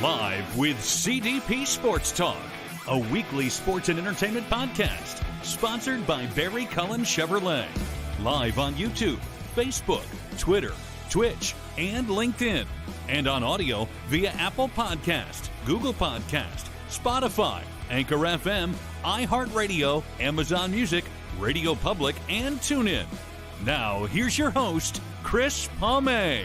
Live with CDP Sports Talk, a weekly sports and entertainment podcast sponsored by Barry Cullen Chevrolet. Live on YouTube, Facebook, Twitter, Twitch, and LinkedIn. And on audio via Apple Podcast, Google Podcast, Spotify, Anchor FM, iHeartRadio, Amazon Music, Radio Public, and TuneIn. Now, here's your host, Chris Palme.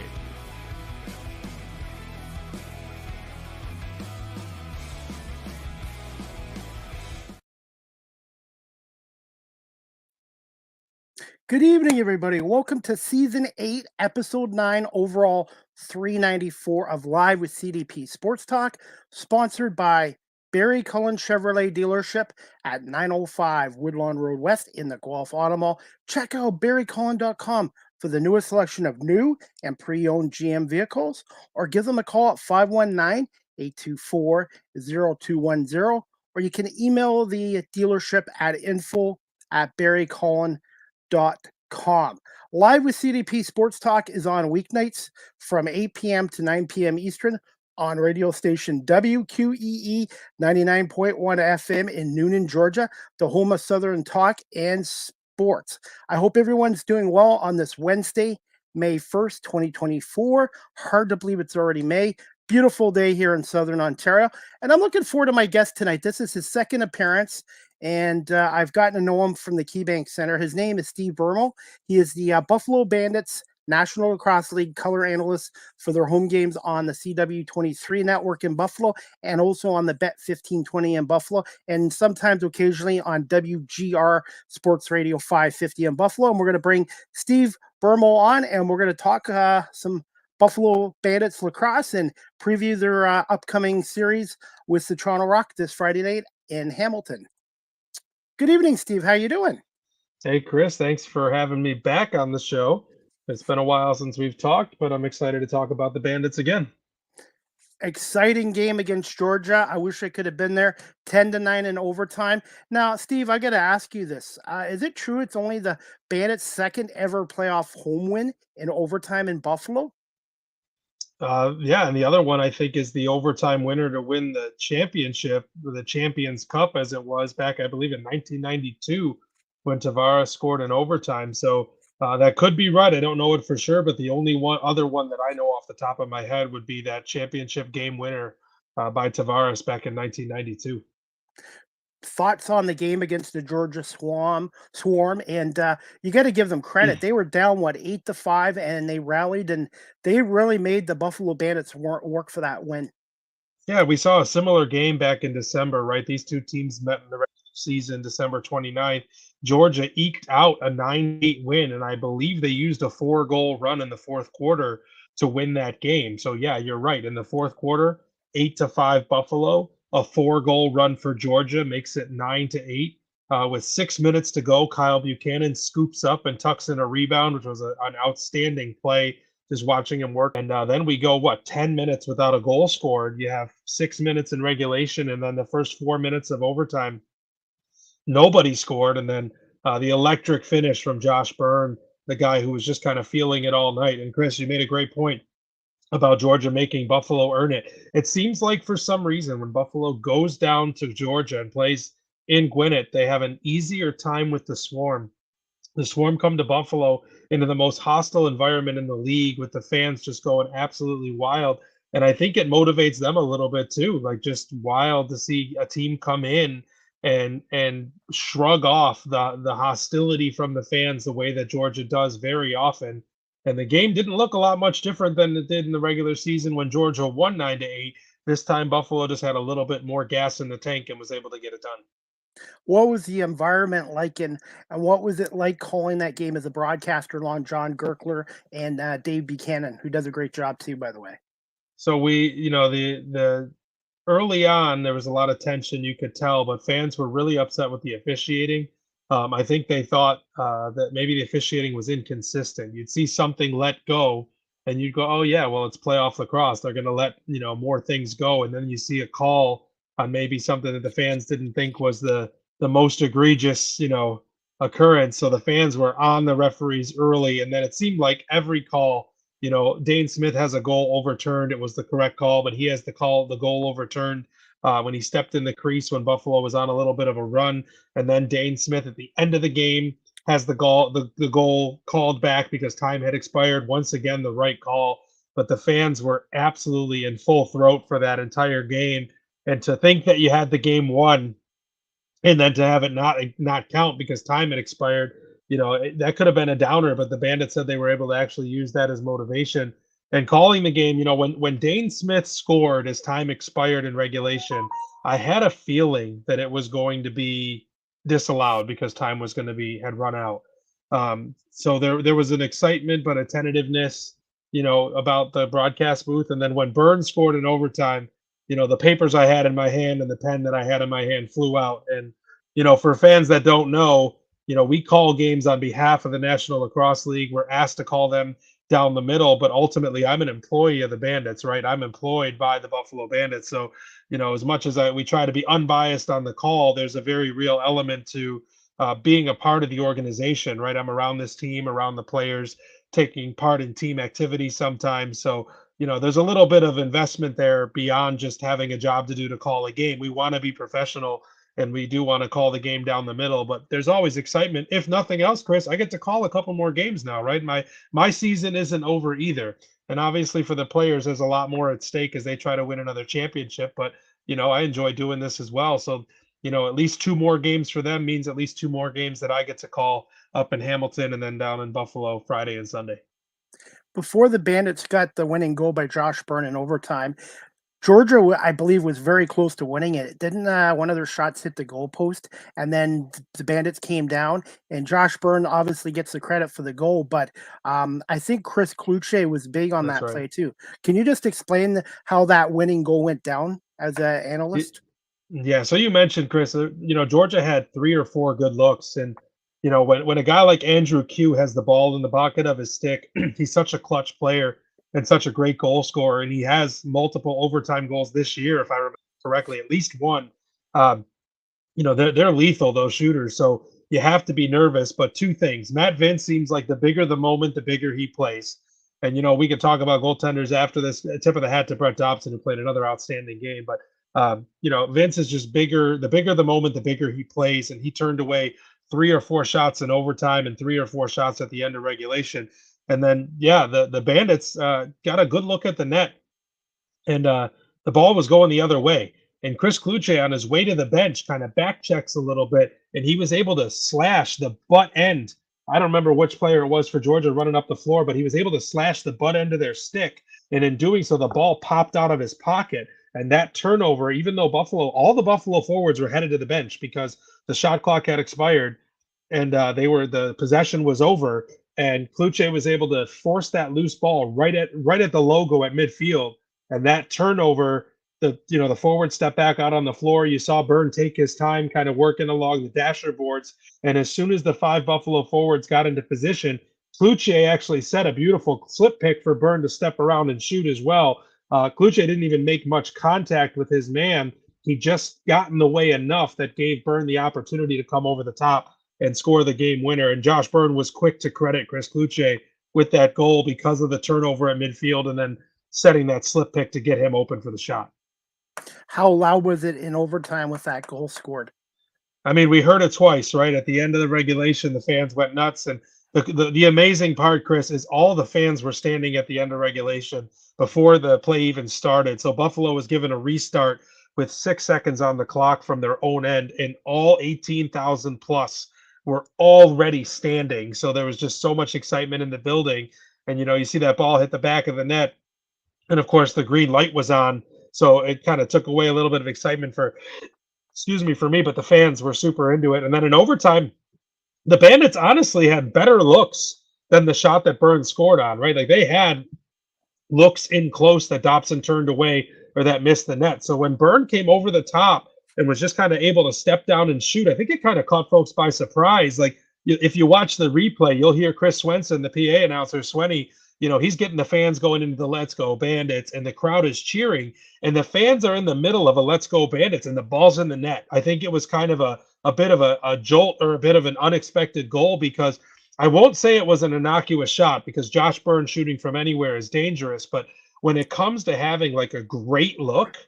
Good evening, everybody. Welcome to Season 8, Episode 9, overall 394 of Live with CDP Sports Talk, sponsored by Barry Cullen Chevrolet Dealership at 905 Woodlawn Road West in the Guelph Auto Mall. Check out barrycullen.com for the newest selection of new and pre-owned GM vehicles, or give them a call at 519-824-0210, or you can email the dealership at info@barrycullen.com. Live with CDP Sports Talk is on weeknights from 8 p.m. to 9 p.m. Eastern on radio station WQEE 99.1 FM in Noonan, Georgia, the home of Southern talk and sports. I hope everyone's doing well on this Wednesday, May 1st, 2024. Hard to believe it's already May. Beautiful day here in Southern Ontario. And I'm looking forward to my guest tonight. This is his second appearance. And I've gotten to know him from the KeyBank Center. His name is Steve Bermel. He is the Buffalo Bandits National Lacrosse League color analyst for their home games on the CW23 network in Buffalo and also on the Bet 1520 in Buffalo, and sometimes occasionally on WGR Sports Radio 550 in Buffalo. And we're going to bring Steve Bermel on, and we're going to talk some Buffalo Bandits lacrosse and preview their upcoming series with the Toronto Rock this Friday night in Hamilton. Good evening, Steve. How you doing? Hey, Chris. Thanks for having me back on the show. It's been a while since we've talked, but I'm excited to talk about the Bandits again. Exciting game against Georgia. I wish I could have been there. 10-9 in overtime. Now, Steve, I got to ask you this. Is it true it's only the Bandits' second ever playoff home win in overtime in Buffalo? Yeah, and the other one I think is the overtime winner to win the championship, or the Champions Cup as it was back, I believe, in 1992 when Tavares scored in overtime. So that could be right. I don't know it for sure, but the only other one that I know off the top of my head would be that championship game winner by Tavares back in 1992. Thoughts on the game against the Georgia Swarm, and you got to give them credit. They were down 8-5, and they rallied, and they really made the Buffalo Bandits work for that win. Yeah, we saw a similar game back in December, right? These two teams met in the regular season, December 29th. Georgia eked out a 9-8 win, and I believe they used a 4-goal run in the fourth quarter to win that game. So yeah, you're right. In the fourth quarter, 8-5 Buffalo. A 4-goal run for Georgia makes it 9-8. With 6 minutes to go, Kyle Buchanan scoops up and tucks in a rebound, which was an outstanding play, just watching him work. And then we go, 10 minutes without a goal scored. You have 6 minutes in regulation, and then the first 4 minutes of overtime, nobody scored. And then the electric finish from Josh Byrne, the guy who was just kind of feeling it all night. And Chris, you made a great point about Georgia making Buffalo earn it. It seems like for some reason when Buffalo goes down to Georgia and plays in Gwinnett, they have an easier time with the Swarm. The Swarm come to Buffalo into the most hostile environment in the league with the fans just going absolutely wild. And I think it motivates them a little bit too, like just wild to see a team come in and shrug off the hostility from the fans the way that Georgia does very often. And the game didn't look a lot much different than it did in the regular season when Georgia won 9-8. This time, Buffalo just had a little bit more gas in the tank and was able to get it done. What was the environment like, and what was it like calling that game as a broadcaster along John Gerkler and Dave Buchanan, who does a great job too, by the way? So the early on, there was a lot of tension, you could tell, but fans were really upset with the officiating. I think they thought that maybe the officiating was inconsistent. You'd see something let go, and you'd go, oh, yeah, well, it's playoff lacrosse. They're going to let, more things go. And then you see a call on maybe something that the fans didn't think was the most egregious, occurrence. So the fans were on the referees early, and then it seemed like every call Dane Smith has a goal overturned. It was the correct call, but he has the goal overturned when he stepped in the crease when Buffalo was on a little bit of a run. And then Dane Smith at the end of the game has the goal called back because time had expired. Once again, the right call. But the fans were absolutely in full throat for that entire game. And to think that you had the game won and then to have it not count because time had expired, that could have been a downer. But the Bandits said they were able to actually use that as motivation. And calling the game, when Dane Smith scored as time expired in regulation, I had a feeling that it was going to be disallowed because time was going to had run out. So there was an excitement, but a tentativeness, about the broadcast booth. And then when Burns scored in overtime, the papers I had in my hand and the pen that I had in my hand flew out. And, for fans that don't know, we call games on behalf of the National Lacrosse League. We're asked to call them down the middle, but ultimately I'm an employee of the Bandits, right? I'm employed by the Buffalo Bandits. So, as much as we try to be unbiased on the call, there's a very real element to being a part of the organization, right? I'm around this team, around the players, taking part in team activities sometimes. So, there's a little bit of investment there beyond just having a job to do to call a game. We want to be professional and we do want to call the game down the middle, but there's always excitement. If nothing else, Chris, I get to call a couple more games now, right? My season isn't over either. And obviously for the players, there's a lot more at stake as they try to win another championship. But, I enjoy doing this as well. So, at least 2 more games for them means at least 2 more games that I get to call up in Hamilton and then down in Buffalo Friday and Sunday. Before the Bandits got the winning goal by Josh Byrne in overtime, Georgia, I believe, was very close to winning it. Didn't one of their shots hit the goalpost? And then the Bandits came down, and Josh Byrne obviously gets the credit for the goal. But I think Chris Kluche was big on that play too. Can you just explain how that winning goal went down as an analyst? Yeah. So you mentioned, Chris, Georgia had 3 or 4 good looks. And, when a guy like Andrew Q has the ball in the pocket of his stick, he's such a clutch player and such a great goal scorer. And he has multiple overtime goals this year, if I remember correctly, at least one. They're lethal, those shooters. So you have to be nervous. But 2 things. Matt Vince seems like the bigger the moment, the bigger he plays. And, we could talk about goaltenders after this. Tip of the hat to Brett Dobson, who played another outstanding game. But, Vince is just bigger. The bigger the moment, the bigger he plays. And he turned away 3 or 4 shots in overtime and 3 or 4 shots at the end of regulation. And then, the Bandits got a good look at the net, and the ball was going the other way. And Chris Kluche, on his way to the bench, kind of back checks a little bit, and he was able to slash the butt end. I don't remember which player it was for Georgia running up the floor, but he was able to slash the butt end of their stick. And in doing so, the ball popped out of his pocket. And that turnover, even though all the Buffalo forwards were headed to the bench because the shot clock had expired and the possession was over. And Kluche was able to force that loose ball right at the logo at midfield. And that turnover, the forward step back out on the floor. You saw Byrne take his time kind of working along the dasher boards. And as soon as the 5 Buffalo forwards got into position, Kluche actually set a beautiful slip pick for Byrne to step around and shoot as well. Kluche didn't even make much contact with his man. He just got in the way enough that gave Byrne the opportunity to come over the top and score the game winner. And Josh Byrne was quick to credit Chris Kluche with that goal because of the turnover at midfield and then setting that slip pick to get him open for the shot. How loud was it in overtime with that goal scored? I mean, we heard it twice, right? At the end of the regulation, the fans went nuts. And the amazing part, Chris, is all the fans were standing at the end of regulation before the play even started. So Buffalo was given a restart with 6 seconds on the clock from their own end, and all 18,000 plus were already standing. So there was just so much excitement in the building. And, you see that ball hit the back of the net. And of course, the green light was on. So it kind of took away a little bit of excitement for me, but the fans were super into it. And then in overtime, the Bandits honestly had better looks than the shot that Byrne scored on, right? Like they had looks in close that Dobson turned away or that missed the net. So when Byrne came over the top and was just kind of able to step down and shoot, I think it kind of caught folks by surprise. Like if you watch the replay, you'll hear Chris Swenson, the PA announcer, Swenny, he's getting the fans going into the Let's Go Bandits, and the crowd is cheering, and the fans are in the middle of a Let's Go Bandits, and the ball's in the net. I think it was kind of a bit of a jolt or a bit of an unexpected goal because I won't say it was an innocuous shot because Josh Byrne shooting from anywhere is dangerous, but when it comes to having like a great look,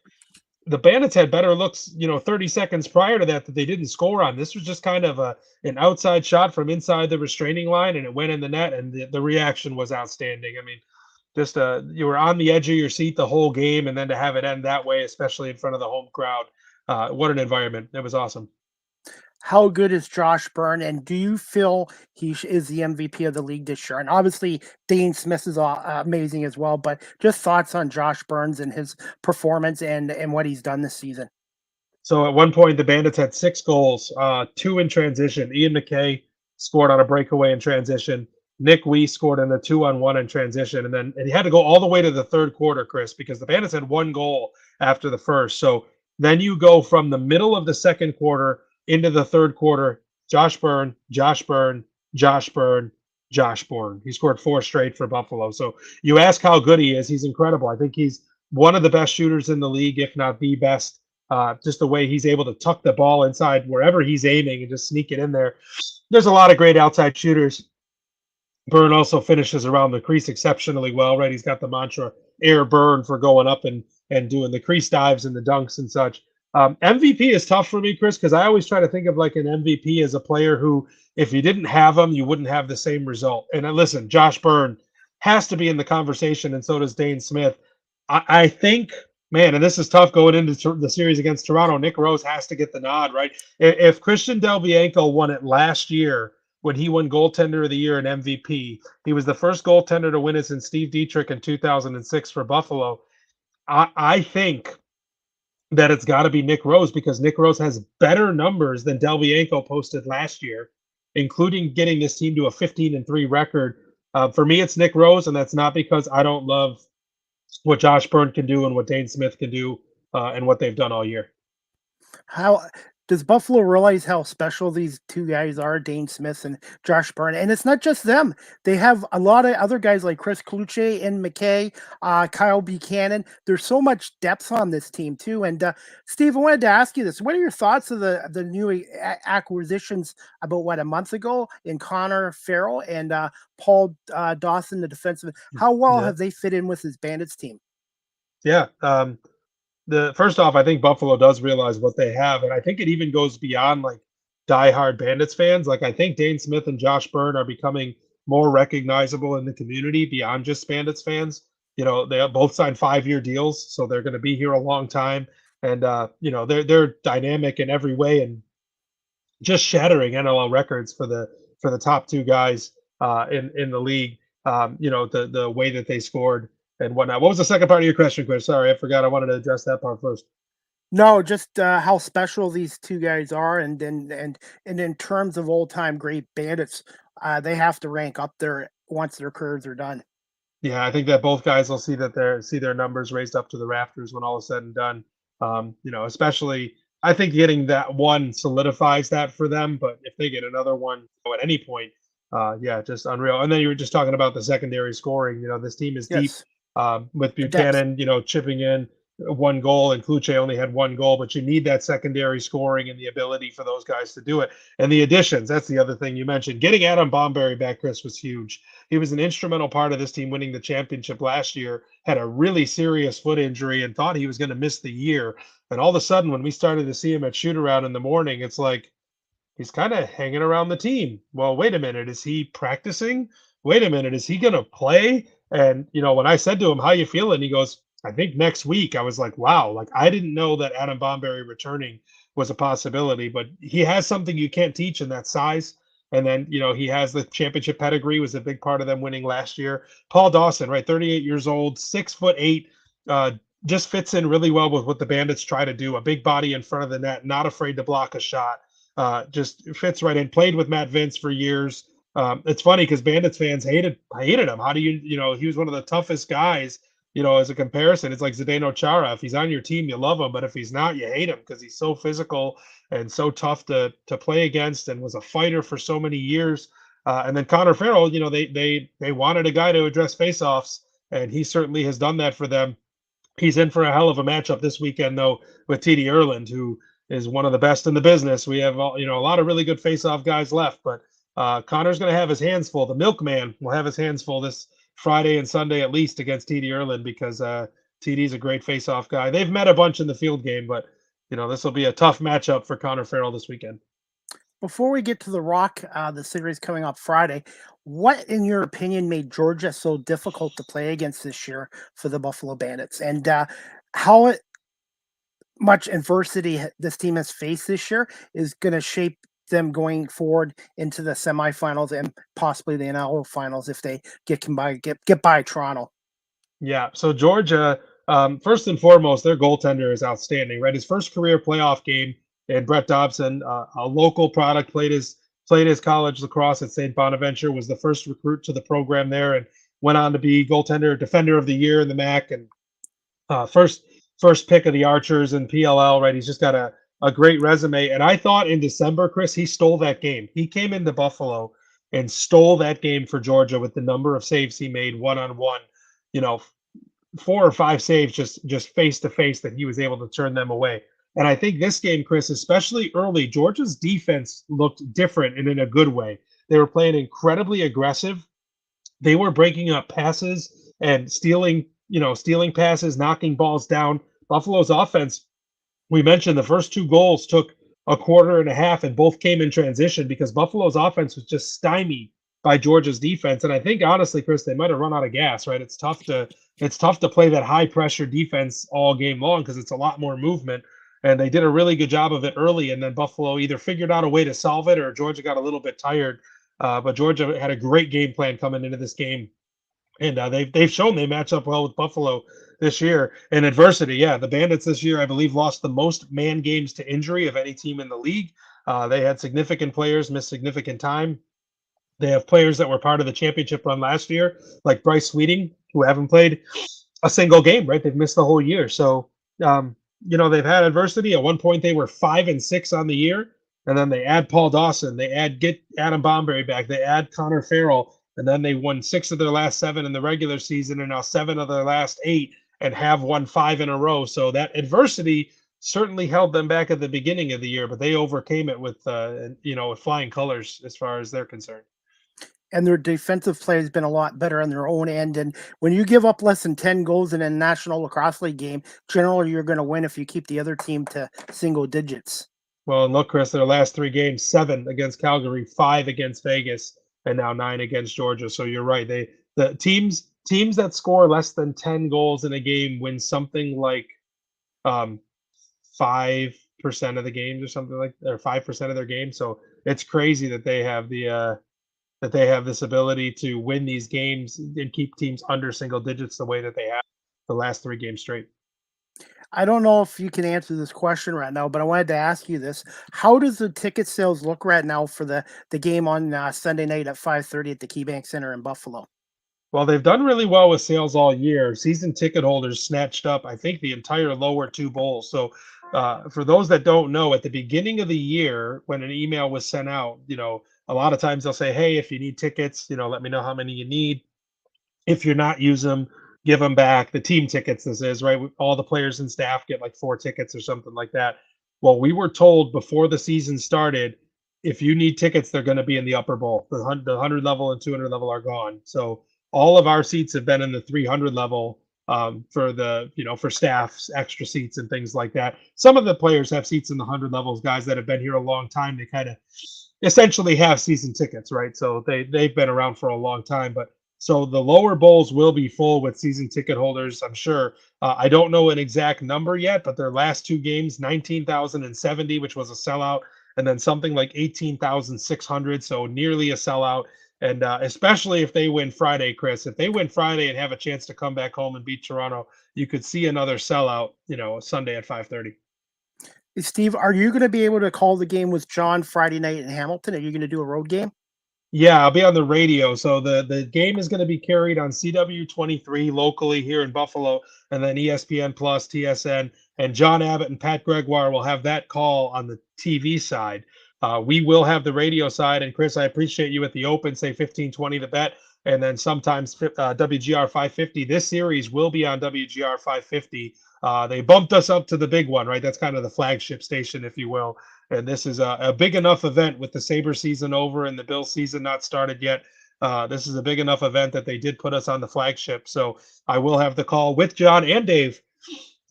the Bandits had better looks, 30 seconds prior to that they didn't score on. This was just kind of an outside shot from inside the restraining line, and it went in the net, and the reaction was outstanding. I mean, just you were on the edge of your seat the whole game, and then to have it end that way, especially in front of the home crowd, what an environment. It was awesome. How good is Josh Byrne, and do you feel he is the MVP of the league this year? And obviously, Dane Smith is amazing as well, but just thoughts on Josh Burns and his performance and what he's done this season. So at one point, the Bandits had 6 goals, 2 in transition. Ian McKay scored on a breakaway in transition. Nick Wee scored in a 2-on-1 in transition, and he had to go all the way to the third quarter, Chris, because the Bandits had 1 goal after the first. So then you go from the middle of the second quarter into the third quarter. Josh Byrne, Josh Byrne, Josh Byrne, Josh Byrne. He scored 4 straight for Buffalo. So you ask how good he is. He's incredible. I think he's one of the best shooters in the league, if not the best. Just the way he's able to tuck the ball inside wherever he's aiming and just sneak it in there. There's a lot of great outside shooters. Byrne also finishes around the crease exceptionally well, right? He's got the mantra air burn for going up and doing the crease dives and the dunks and such. MVP is tough for me, Chris, because I always try to think of like an MVP as a player who, if you didn't have him, you wouldn't have the same result. And listen, Josh Byrne has to be in the conversation, and so does Dane Smith. I think, man, and this is tough going into the series against Toronto. Nick Rose has to get the nod, right? If Christian Del Bianco won it last year when he won goaltender of the year and MVP, he was the first goaltender to win it since Steve Dietrich in 2006 for Buffalo. I think that it's got to be Nick Rose, because Nick Rose has better numbers than Del Bianco posted last year, including getting this team to a 15-3 record. For me, it's Nick Rose, and that's not because I don't love what Josh Byrne can do and what Dane Smith can do and what they've done all year. How does Buffalo realize how special these two guys are, Dane Smith and Josh Byrne? And it's not just them. They have a lot of other guys like Chris Kluche and McKay, Kyle Buchanan. There's so much depth on this team too. And Steve, I wanted to ask you this. What are your thoughts of the new acquisitions about, a month ago in Connor Farrell and Paul Dawson, the defensive? How well have they fit in with his Bandits team? Yeah. First off, I think Buffalo does realize what they have, and I think it even goes beyond like diehard Bandits fans. Like, I think Dane Smith and Josh Byrne are becoming more recognizable in the community beyond just Bandits fans. They both signed 5-year deals, so they're going to be here a long time, and they're dynamic in every way and just shattering NLL records for the top 2 guys in the league. The way that they scored and whatnot. What was the second part of your question, Chris? Sorry, I forgot. I wanted to address that part first. No, just how special these two guys are, and in terms of old-time great Bandits, they have to rank up there once their careers are done. Yeah, I think that both guys will see their numbers raised up to the rafters when all is said and done. Especially, I think getting that one solidifies that for them. But if they get another one at any point, just unreal. And then you were just talking about the secondary scoring. This team is deep. With Buchanan, chipping in 1 goal, and Kluche only had 1 goal, but you need that secondary scoring and the ability for those guys to do it. And the additions, that's the other thing you mentioned. Getting Adam Bomberry back, Chris, was huge. He was an instrumental part of this team winning the championship last year, had a really serious foot injury and thought he was going to miss the year. And all of a sudden, when we started to see him at shoot-around in the morning, it's like he's kind of hanging around the team. Well, wait a minute, is he practicing? Wait a minute, is he going to play? And, when I said to him, how you feeling? He goes, I think next week. I was like, wow, like I didn't know that Adam Bomberry returning was a possibility, but he has something you can't teach in that size. And then, he has the championship pedigree, was a big part of them winning last year. Paul Dawson, right, 38 years old, 6'8", just fits in really well with what the Bandits try to do. A big body in front of the net, not afraid to block a shot. Just fits right in. Played with Matt Vince for years. It's funny because Bandits fans hated him. How do he was one of the toughest guys, as a comparison. It's like Zdeno Chara. If he's on your team, you love him, but if he's not, you hate him because he's so physical and so tough to play against, and was a fighter for so many years. And then Connor Farrell, they wanted a guy to address faceoffs, and he certainly has done that for them. He's in for a hell of a matchup this weekend, though, with TD Erland, who is one of the best in the business. We have a lot of really good faceoff guys left, but Connor's going to have his hands full. The milkman will have his hands full this Friday and Sunday at least against TD Erlin because TD's a great face-off guy. They've met a bunch in the field game, but this will be a tough matchup for Connor Farrell this weekend. Before we get to the Rock, the series coming up Friday, what, in your opinion, made Georgia so difficult to play against this year for the Buffalo Bandits? And how much adversity this team has faced this year is going to shape them going forward into the semifinals and possibly the NLL finals if they get by Toronto. Yeah, so Georgia, first and foremost, their goaltender is outstanding, right? His first career playoff game, and Brett Dobson, a local product, played his college lacrosse at St. Bonaventure, was the first recruit to the program there, and went on to be goaltender, defender of the year in the MAC, and first pick of the Archers in PLL, right? He's just got a great resume. And I thought in December, Chris, he stole that game. He came into Buffalo and stole that game for Georgia with the number of saves he made one-on-one, 4 or 5 saves just face to face that he was able to turn them away. And I think this game, Chris, especially early, Georgia's defense looked different and in a good way. They were playing incredibly aggressive. They were breaking up passes and stealing passes, knocking balls down. Buffalo's offense, we mentioned the first 2 goals took a quarter and a half and both came in transition because Buffalo's offense was just stymied by Georgia's defense. And I think honestly, Chris, they might have run out of gas, right? It's tough to play that high pressure defense all game long because it's a lot more movement. And they did a really good job of it early. And then Buffalo either figured out a way to solve it or Georgia got a little bit tired. But Georgia had a great game plan coming into this game. And they've shown they match up well with Buffalo this year in adversity. Yeah, the Bandits this year, I believe, lost the most man games to injury of any team in the league. They had significant players miss significant time. They have players that were part of the championship run last year, like Bryce Sweeting, who haven't played a single game, right? They've missed the whole year. So, they've had adversity. At one point, they were 5-6 on the year. And then they add Paul Dawson. They get Adam Bomberry back. They add Connor Farrell. And then they won 6 of their last 7 in the regular season and now 7 of their last 8 and have won 5 in a row. So that adversity certainly held them back at the beginning of the year, but they overcame it with flying colors as far as they're concerned. And their defensive play has been a lot better on their own end. And when you give up less than 10 goals in a National Lacrosse League game, generally you're going to win if you keep the other team to single digits. Well, and look, Chris, their last 3 games, 7 against Calgary, 5 against Vegas, and now 9 against Georgia. So you're right. The teams that score less than 10 goals in a game win something like 5% of the games or something like, or 5% of their games. So it's crazy that they have this ability to win these games and keep teams under single digits the way that they have the last 3 games straight. I don't know if you can answer this question right now, but I wanted to ask you this. How does the ticket sales look right now for the game on Sunday night at 5:30 at the KeyBank Center in Buffalo? Well, they've done really well with sales all year. Season ticket holders snatched up, I think, the entire lower 2 bowls. So for those that don't know, at the beginning of the year, when an email was sent out, a lot of times they'll say, hey, if you need tickets, let me know how many you need. If you're not using them, give them back. The team tickets, this is, right? All the players and staff get like 4 tickets or something like that. Well, we were told before the season started, if you need tickets, they're going to be in the upper bowl. The 100 level and 200 level are gone. So all of our seats have been in the 300 level for staffs, extra seats and things like that. Some of the players have seats in the 100 levels, guys that have been here a long time. They kind of essentially have season tickets, right? So they've been around for a long time, but so the lower bowls will be full with season ticket holders, I'm sure. I don't know an exact number yet, but their last 2 games, 19,070, which was a sellout, and then something like 18,600, so nearly a sellout. And especially if they win Friday, Chris, if they win Friday and have a chance to come back home and beat Toronto, you could see another sellout, Sunday at 5:30. Steve, are you going to be able to call the game with John Friday night in Hamilton? Are you going to do a road game? Yeah, I'll be on the radio. So the game is going to be carried on CW23 locally here in Buffalo, and then ESPN Plus, TSN, and John Abbott and Pat Gregoire will have that call on the TV side. We will have the radio side, and Chris, I appreciate you at the open, say 15-20 the bet. and then sometimes WGR 550. This series will be on WGR 550. They bumped us up to the big one, right? That's kind of the flagship station, if you will. And this is a big enough event with the Sabre season over and the Bill season not started yet. This is a big enough event that they did put us on the flagship. So I will have the call with John and Dave.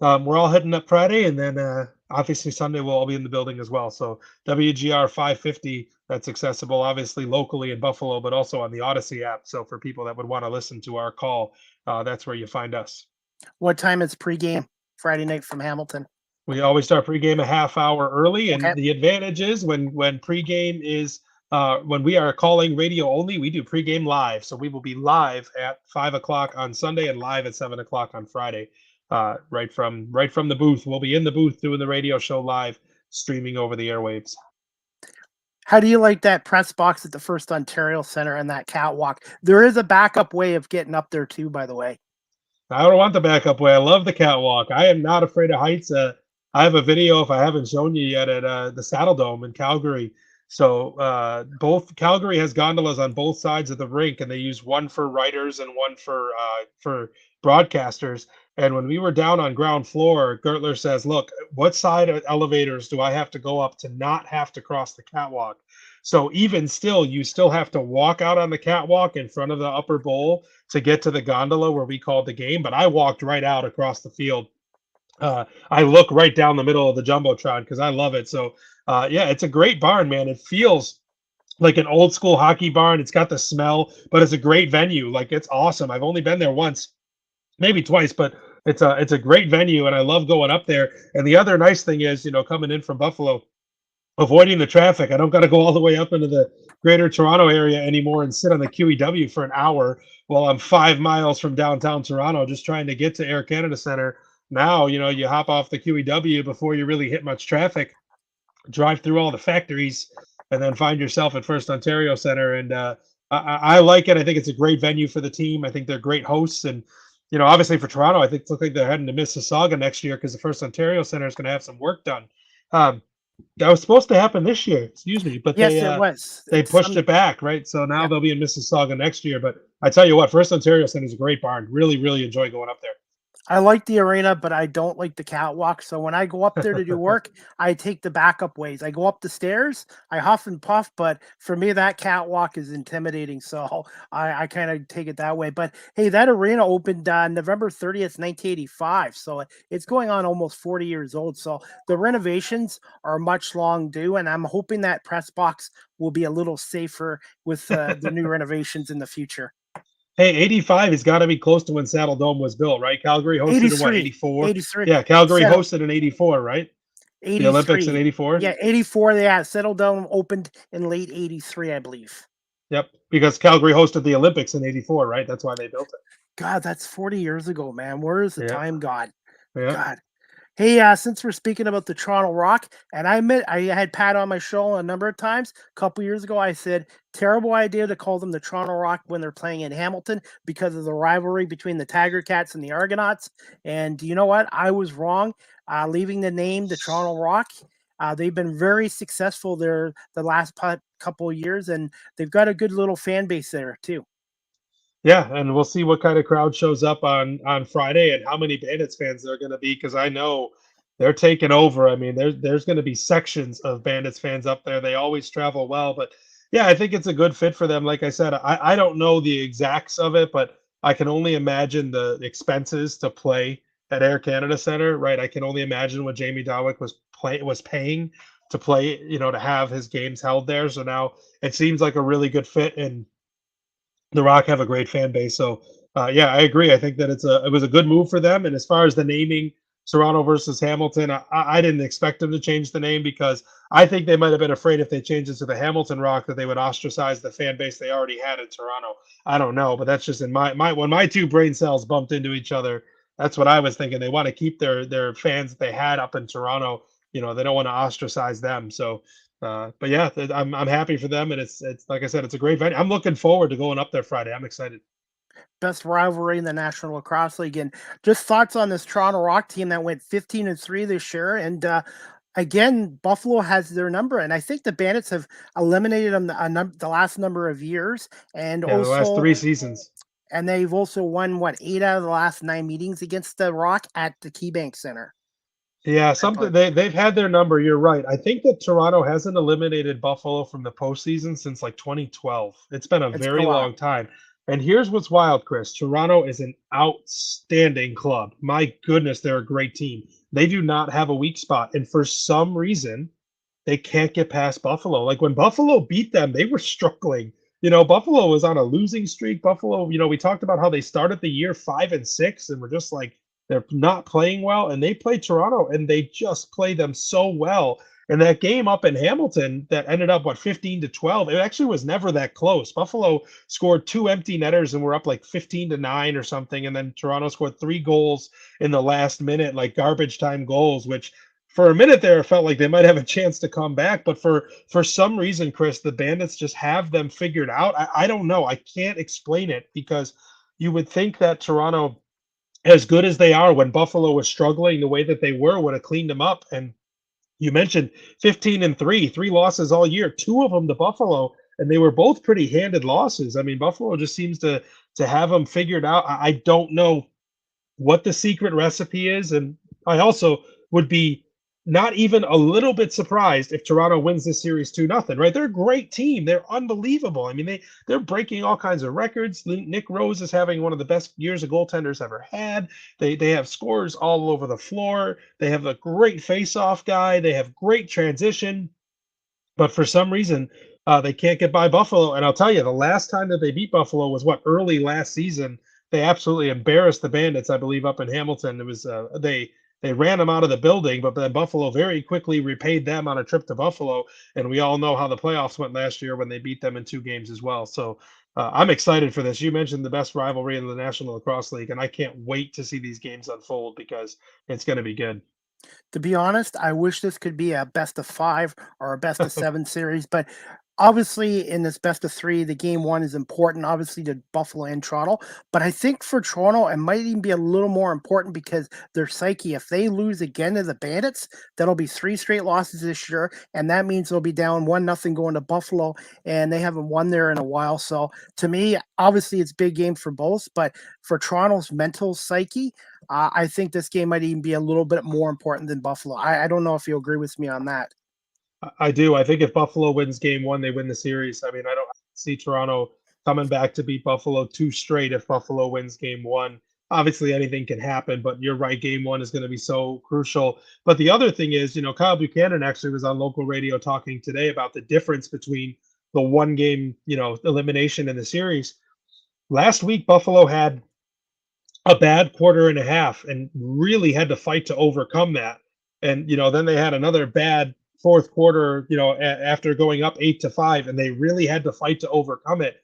We're all heading up Friday, and then obviously Sunday we'll all be in the building as well. So WGR 550, that's accessible obviously locally in Buffalo, but also on the Odyssey app. So for people that would want to listen to our call, that's where you find us. What time is pregame Friday night from Hamilton? We always start pregame a half hour early, and Okay. the advantage is when pregame is when we are calling radio only, we do pregame live. So we will be live at 5 o'clock on Sunday and live at 7 o'clock on Friday. Right from the booth. We'll be in the booth doing the radio show live, streaming over the airwaves. How do you like that press box at the First Ontario Center and that catwalk? There is a backup way of getting up there too, by the way. I don't want the backup way. I love the catwalk. I am not afraid of heights. I have a video, if I haven't shown you yet, at the Saddle Dome in Calgary. So both Calgary has gondolas on both sides of the rink, and they use one for writers and one for broadcasters. And when we were down on ground floor, Gertler says, "Look, what side of elevators do I have to go up to not have to cross the catwalk?" So even still, you still have to walk out on the catwalk in front of the upper bowl to get to the gondola where we called the game. But I walked right out across the field. I look right down the middle of the Jumbotron because I love it. So yeah, it's a great barn, man. It feels like an old school hockey barn. It's got the smell, but it's a great venue. Like, it's awesome. I've only been there once, maybe twice, but it's a great venue, and I love going up there. And the other nice thing is, coming in from Buffalo, avoiding the traffic. I don't got to go all the way up into the greater Toronto area anymore and sit on the QEW for an hour while I'm 5 miles from downtown Toronto just trying to get to Air Canada Center. Now, you hop off the QEW before you really hit much traffic, drive through all the factories, and then find yourself at First Ontario Center. And I like it. I think it's a great venue for the team. I think they're great hosts. And, obviously for Toronto, I think it looks like they're heading to Mississauga next year because the First Ontario Center is going to have some work done. That was supposed to happen this year, excuse me, but Yes, it was. they pushed it back, right? So now they'll be in Mississauga next year. But I tell you what, First Ontario Center is a great barn. Really, really enjoy going up there. I like the arena, but I don't like the catwalk. So when I go up there to do work, I take the backup ways. I go up the stairs, I huff and puff, but for me, that catwalk is intimidating. So I kind of take it that way. But hey, that arena opened November 30th, 1985. So it's going on almost 40 years old. So the renovations are much long due. And I'm hoping that press box will be a little safer with the new renovations in the future. Hey, 85 has got to be close to when Saddle Dome was built, right? Calgary hosted in what, 84? 83. Yeah, Calgary hosted in 84, right? 83. The Olympics in 84? Yeah, 84. Yeah, Saddle Dome opened in late 83, I believe. Yep, because Calgary hosted the Olympics in 84, right? That's why they built it. God, that's 40 years ago, man. Where is the time gone? Yeah. God. Hey, since we're speaking about the Toronto Rock, and I admit I had Pat on my show a number of times. A couple years ago, I said, terrible idea to call them the Toronto Rock when they're playing in Hamilton because of the rivalry between the Tiger Cats and the Argonauts. And you know what? I was wrong. Leaving the name the Toronto Rock. They've been very successful there the last couple of years, and they've got a good little fan base there too. Yeah, and we'll see what kind of crowd shows up on Friday and how many Bandits fans there are going to be, because I know they're taking over. I mean, there's going to be sections of Bandits fans up there. They always travel well, but yeah, I think it's a good fit for them. Like I said, I don't know the exacts of it, but I can only imagine the expenses to play at Air Canada Center, right? I can only imagine what Jamie Dawick was paying to play, to have his games held there. So now it seems like a really good fit, and the Rock have a great fan base. So yeah, I agree. I think that it was a good move for them. And as far as the naming, Toronto versus Hamilton, I didn't expect them to change the name, because I think they might have been afraid if they changed it to the Hamilton Rock that they would ostracise the fan base they already had in Toronto. I don't know, but that's just in my when my two brain cells bumped into each other, that's what I was thinking. They want to keep their fans that they had up in Toronto. They don't want to ostracize them. So but yeah, I'm happy for them, and it's like I said, it's a great venue. I'm looking forward to going up there Friday. I'm excited. Best rivalry in the National Lacrosse League. And just thoughts on this Toronto Rock team that went 15-3 this year. And again, Buffalo has their number, and I think the Bandits have eliminated them the last number of years, and Yeah, the last also 3 seasons. and they've also won what 8 out of the last 9 meetings against the Rock at the KeyBank Center. Yeah, At something Park. they've had their number. You're right. I think that Toronto hasn't eliminated Buffalo from the postseason since like 2012. It's been a It's been a very while. long time. And here's what's wild, Chris. Toronto is an outstanding club. My goodness, they're a great team. They do not have a weak spot, and for some reason, they can't get past Buffalo. Like when Buffalo beat them, they were struggling. Buffalo was on a losing streak. Buffalo, we talked about how they started the year 5-6, and we're just like they're not playing well. And they play Toronto, and they just play them so well. And that game up in Hamilton that ended up 15-12. It actually was never that close. Buffalo scored 2 empty netters and were up like 15-9 or something. And then Toronto scored 3 goals in the last minute, like garbage time goals, which for a minute there, it felt like they might have a chance to come back. But for some reason, Chris, the Bandits just have them figured out. I don't know. I can't explain it because you would think that Toronto, as good as they are, when Buffalo was struggling the way that they were, would have cleaned them up. And you mentioned 15-3, 3 losses all year, 2 of them to Buffalo, and they were both pretty handed losses. I mean, Buffalo just seems to have them figured out. I don't know what the secret recipe is, and I also would be not even a little bit surprised if Toronto wins this series 2-0, right? They're a great team. They're unbelievable. I mean, they're breaking all kinds of records. Nick Rose is having one of the best years a goaltender's ever had. They have scores all over the floor. They have a great face-off guy. They have great transition. But for some reason, they can't get by Buffalo. And I'll tell you, the last time that they beat Buffalo was early last season. They absolutely embarrassed the Bandits, I believe, up in Hamilton. It was they ran them out of the building, but then Buffalo very quickly repaid them on a trip to Buffalo. And we all know how the playoffs went last year when they beat them in 2 games as well. So I'm excited for this. You mentioned the best rivalry in the National Lacrosse League, and I can't wait to see these games unfold because it's going to be good. To be honest, I wish this could be a best of 5 or a best of 7 series, but obviously in this best of 3, the game 1 is important, obviously, to Buffalo and Toronto. But I think for Toronto, it might even be a little more important because their psyche, if they lose again to the Bandits, that'll be 3 straight losses this year, and that means they'll be down 1-0 going to Buffalo, and they haven't won there in a while. So to me, obviously, it's a big game for both, but for Toronto's mental psyche, I think this game might even be a little bit more important than Buffalo. I don't know if you agree with me on that. I do. I think if Buffalo wins game 1, they win the series. I mean, I don't see Toronto coming back to beat Buffalo 2 straight if Buffalo wins game 1. Obviously, anything can happen, but you're right. Game 1 is going to be so crucial. But the other thing is, Kyle Buchanan actually was on local radio talking today about the difference between the 1 game, elimination in the series. Last week, Buffalo had a bad quarter and a half and really had to fight to overcome that. And then they had another bad fourth quarter, after going up 8-5, and they really had to fight to overcome it.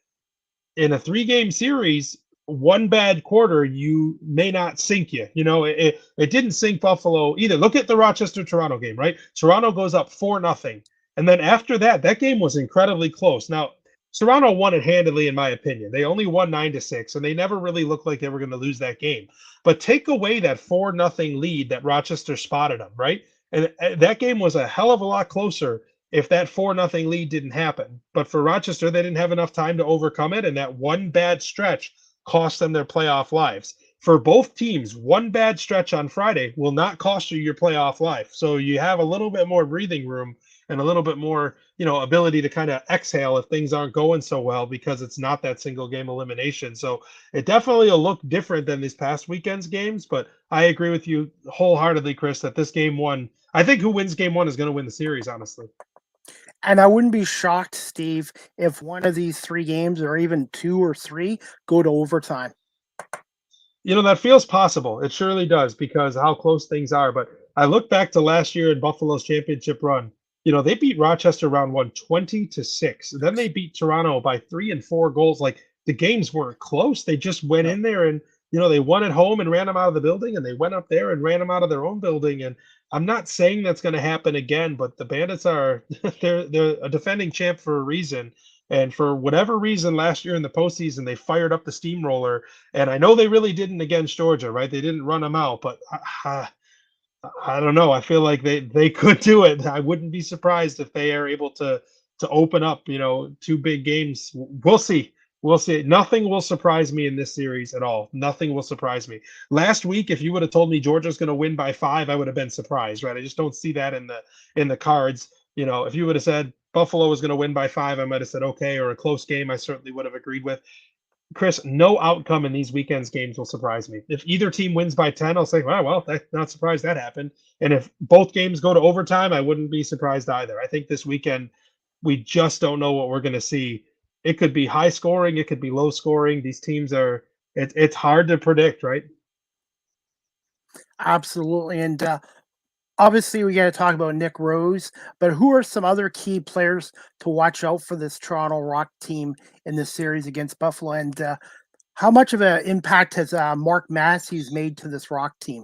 In a 3-game series, 1 bad quarter, you may not sink you. It didn't sink Buffalo either. Look at the Rochester-Toronto game, right? Toronto goes up 4-0. And then after that, that game was incredibly close. Now, Toronto won it handedly, in my opinion. They only won 9-6, and they never really looked like they were going to lose that game. But take away that 4-0 lead that Rochester spotted them, right? And that game was a hell of a lot closer if that 4-0 lead didn't happen. But for Rochester, they didn't have enough time to overcome it, and that 1 bad stretch cost them their playoff lives. For both teams, 1 bad stretch on Friday will not cost you your playoff life. So you have a little bit more breathing room and a little bit more, ability to kind of exhale if things aren't going so well because it's not that single game elimination. So it definitely will look different than this past weekend's games. But I agree with you wholeheartedly, Chris, that this game 1, I think who wins game 1 is going to win the series, honestly. And I wouldn't be shocked, Steve, if one of these 3 games or even 2 or 3 go to overtime. That feels possible. It surely does because how close things are. But I look back to last year in Buffalo's championship run. They beat Rochester round 1 20-6. Then they beat Toronto by 3 and 4 goals. Like the games weren't close. They just went in there and, they won at home and ran them out of the building, and they went up there and ran them out of their own building. And I'm not saying that's going to happen again, but the Bandits are they're a defending champ for a reason. And for whatever reason, last year in the postseason, they fired up the steamroller. And I know they really didn't against Georgia, right? They didn't run them out, but I don't know. I feel like they could do it. I wouldn't be surprised if they are able to open up, two big games. We'll see. We'll see. Nothing will surprise me in this series at all. Nothing will surprise me. Last week, if you would have told me Georgia's going to win by 5, I would have been surprised, right? I just don't see that in the cards. If you would have said Buffalo was going to win by 5, I might have said okay, or a close game, I certainly would have agreed with. Chris, no outcome in these weekends games will surprise me. If either team wins by 10, I'll say, well, not surprised that happened. And if both games go to overtime, I wouldn't be surprised either. I think this weekend we just don't know what we're going to see. It could be high scoring, it could be low scoring. These teams are it's hard to predict, right? Absolutely. And obviously, we got to talk about Nick Rose, but who are some other key players to watch out for this Toronto Rock team in this series against Buffalo? And how much of an impact has Mark Matthews made to this Rock team?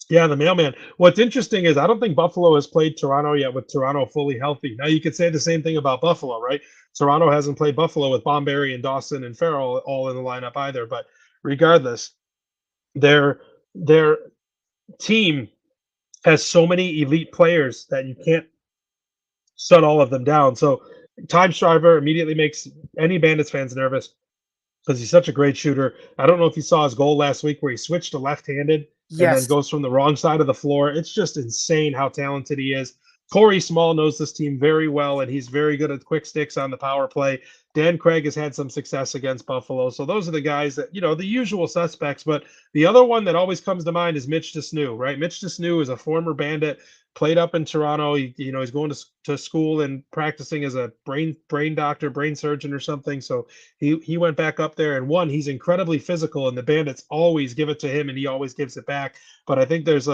Yeah, the mailman. What's interesting is I don't think Buffalo has played Toronto yet with Toronto fully healthy. Now you could say the same thing about Buffalo, right? Toronto hasn't played Buffalo with Bomberry and Dawson and Farrell all in the lineup either. But regardless, their team has so many elite players that you can't shut all of them down. So Time Striver immediately makes any Bandits fans nervous because he's such a great shooter. I don't know if you saw his goal last week where he switched to left-handed and then Yes. goes from the wrong side of the floor. It's just insane how talented he is. Corey Small knows this team very well, and he's very good at quick sticks on the power play. Dan Craig has had some success against Buffalo. So those are the guys that, the usual suspects. But the other one that always comes to mind is Mitch DeSnew, right? Mitch DeSnew is a former Bandit, played up in Toronto. He's going to school and practicing as a brain doctor, brain surgeon or something. So he went back up there and won. He's incredibly physical, and the Bandits always give it to him, and he always gives it back. But I think there's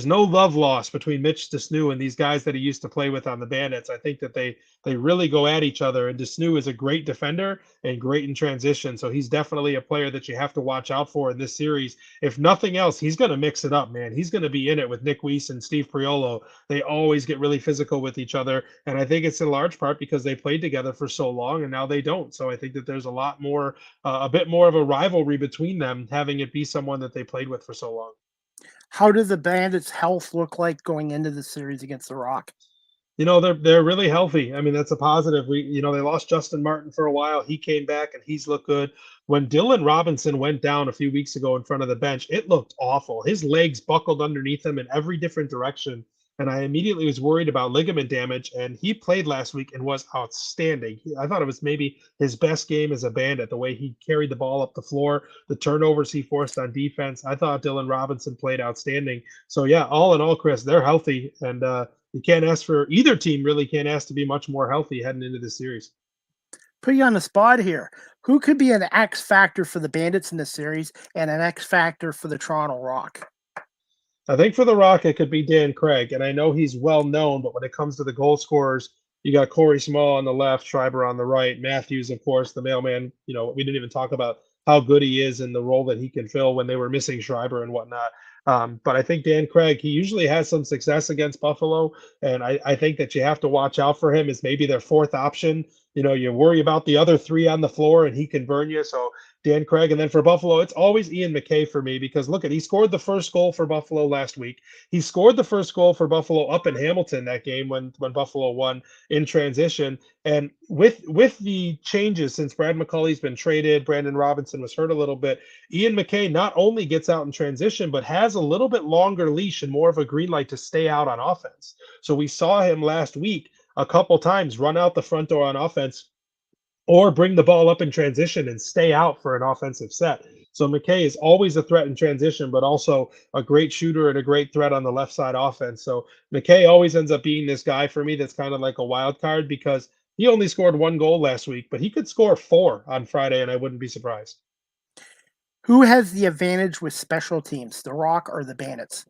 no love lost between Mitch DeSnew and these guys that he used to play with on the Bandits. I think that they really go at each other, and DeSnew is a great defender and great in transition. So he's definitely a player that you have to watch out for in this series. If nothing else, he's going to mix it up, man. He's going to be in it with Nick Weiss and Steve Priolo. They always get really physical with each other, and I think it's in large part because they played together for so long, and now they don't. So I think that there's a bit more of a rivalry between them, having it be someone that they played with for so long. How does the Bandits' health look like going into the series against the Rock? They're really healthy. I mean, that's a positive. They lost Justin Martin for a while. He came back and he's looked good. When Dylan Robinson went down a few weeks ago in front of the bench, it looked awful. His legs buckled underneath him in every different direction. And I immediately was worried about ligament damage. And he played last week and was outstanding. I thought it was maybe his best game as a Bandit, the way he carried the ball up the floor, the turnovers he forced on defense. I thought Dylan Robinson played outstanding. So, yeah, all in all, Chris, they're healthy. And you can't ask for either team really can't ask to be much more healthy heading into this series. Put you on the spot here. Who could be an X factor for the Bandits in this series and an X factor for the Toronto Rock? I think for the Rock, it could be Dan Craig, and I know he's well known, but when it comes to the goal scorers, you got Corey Small on the left, Schreiber on the right, Matthews, of course, the mailman. We didn't even talk about how good he is in the role that he can fill when they were missing Schreiber and whatnot. But I think Dan Craig, he usually has some success against Buffalo, and I think that you have to watch out for him as maybe their fourth option. You worry about the other three on the floor, and he can burn you. So Dan Craig, and then for Buffalo, it's always Ian McKay for me because look he scored the first goal for Buffalo last week. He scored the first goal for Buffalo up in Hamilton that game when Buffalo won in transition. And with the changes since Brad McCulley's been traded, Brandon Robinson was hurt a little bit. Ian McKay not only gets out in transition, but has a little bit longer leash and more of a green light to stay out on offense. So we saw him last week a couple times run out the front door on offense or bring the ball up in transition and stay out for an offensive set. So McKay is always a threat in transition, but also a great shooter and a great threat on the left side offense. So McKay always ends up being this guy for me that's kind of like a wild card because he only scored 1 goal last week, but he could score 4 on Friday, and I wouldn't be surprised. Who has the advantage with special teams, the Rock or the Bandits?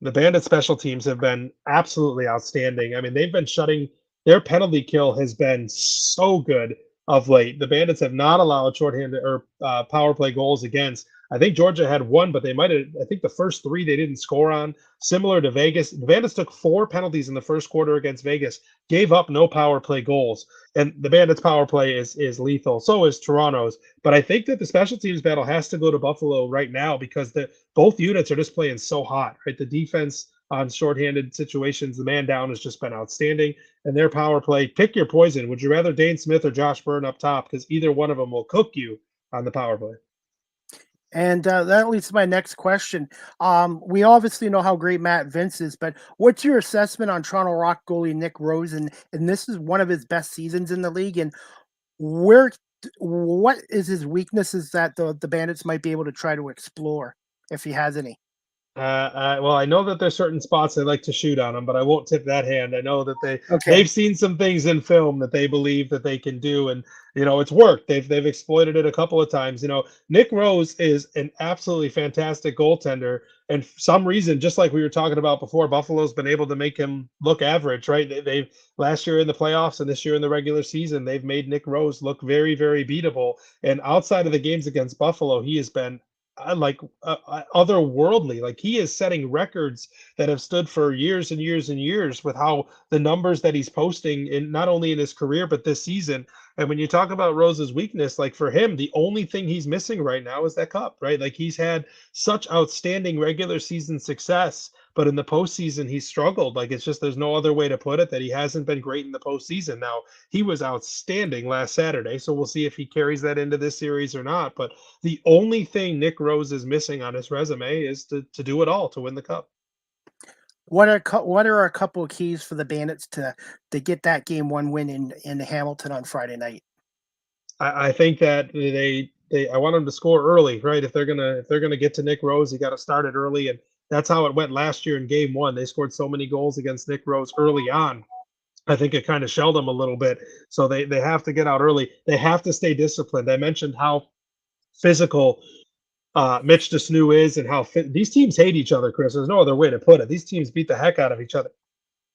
The Bandit special teams have been absolutely outstanding. I mean, they've been their penalty kill has been so good of late. The Bandits have not allowed shorthanded or power play goals against. I think Georgia had one, but they might have, I think the first three they didn't score on. Similar to Vegas, the Bandits took 4 penalties in the first quarter against Vegas, gave up no power play goals. And the Bandits' power play is lethal. So is Toronto's. But I think that the special teams battle has to go to Buffalo right now because both units are just playing so hot, right? The defense on shorthanded situations, the man down has just been outstanding. And their power play, pick your poison. Would you rather Dane Smith or Josh Byrne up top? Because either one of them will cook you on the power play. And that leads to my next question. We obviously know how great Matt Vince is, but what's your assessment on Toronto Rock goalie Nick Rose? And this is one of his best seasons in the league. And where, what is his weaknesses that the Bandits might be able to try to explore if he has any? Well, I know that there's certain spots they like to shoot on him, but I won't tip that hand. I know that Okay. they've seen some things in film that they believe that they can do, and it's worked. They've exploited it a couple of times. Nick Rose is an absolutely fantastic goaltender, and for some reason, just like we were talking about before, Buffalo's been able to make him look average. Right? They've last year in the playoffs and this year in the regular season, they've made Nick Rose look very, very beatable. And outside of the games against Buffalo, he has been otherworldly. Like he is setting records that have stood for years and years and years with how the numbers that he's posting in not only in his career but this season. And when you talk about Rose's weakness, like for him, the only thing he's missing right now is that cup, right? Like he's had such outstanding regular season success, but in the postseason he's struggled. Like it's just there's no other way to put it that he hasn't been great in the postseason. Now he was outstanding last Saturday, so we'll see if he carries that into this series or not. But the only thing Nick Rose is missing on his resume is to do it all to win the cup. What are a couple of keys for the Bandits to get that game one win in Hamilton on Friday night? I think that I want them to score early, right? If they're gonna get to Nick Rose, you got to start it early, and that's how it went last year in Game 1. They scored so many goals against Nick Rose early on. I think it kind of shelled them a little bit, so they have to get out early. They have to stay disciplined. I mentioned how physical Mitch DeSnew is, and how these teams hate each other, Chris. There's no other way to put it. These teams beat the heck out of each other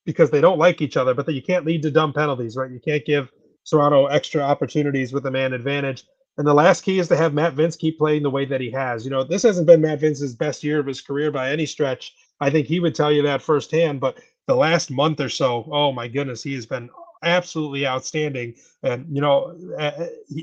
because they don't like each other, but you can't lead to dumb penalties, right? You can't give Toronto extra opportunities with a man advantage. And the last key is to have Matt Vince keep playing the way that he has. This hasn't been Matt Vince's best year of his career by any stretch. I think he would tell you that firsthand, but the last month or so, oh my goodness, he has been absolutely outstanding. And,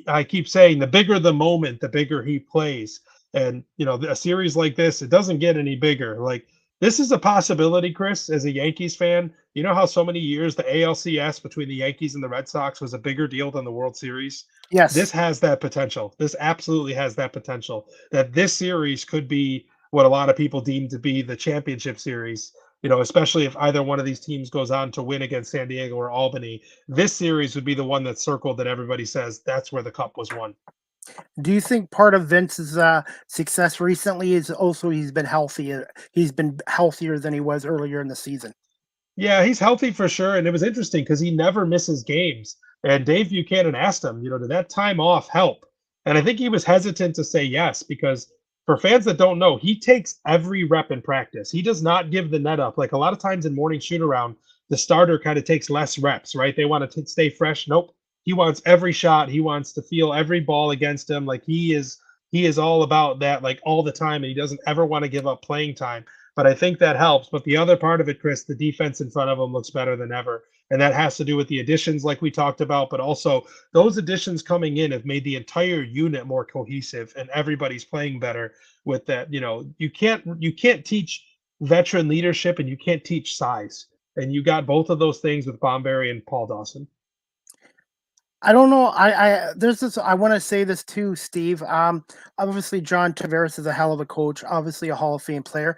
I keep saying the bigger the moment, the bigger he plays. And, a series like this, it doesn't get any bigger. Like, this is a possibility, Chris, as a Yankees fan. You know how so many years the ALCS between the Yankees and the Red Sox was a bigger deal than the World Series? Yes. This has that potential. This absolutely has that potential that this series could be what a lot of people deem to be the championship series, especially if either one of these teams goes on to win against San Diego or Albany. This series would be the one that's circled that everybody says that's where the cup was won. Do you think part of Vince's success recently is also he's been healthier? He's been healthier than he was earlier in the season. Yeah, he's healthy for sure. And it was interesting because he never misses games. And Dave Buchanan asked him, did that time off help? And I think he was hesitant to say yes, because for fans that don't know, he takes every rep in practice. He does not give the net up. Like a lot of times in morning shoot around, the starter kind of takes less reps, right? They want to stay fresh. Nope. He wants every shot. He wants to feel every ball against him. Like he is all about that, like all the time. And he doesn't ever want to give up playing time. But I think that helps. But the other part of it, Chris, the defense in front of him looks better than ever. And that has to do with the additions like we talked about, but also those additions coming in have made the entire unit more cohesive and everybody's playing better with that. You can't teach veteran leadership and you can't teach size. And you got both of those things with Bomberry and Paul Dawson. I don't know. There's this. I want to say this too, Steve. Obviously, John Tavares is a hell of a coach. Obviously, a Hall of Fame player.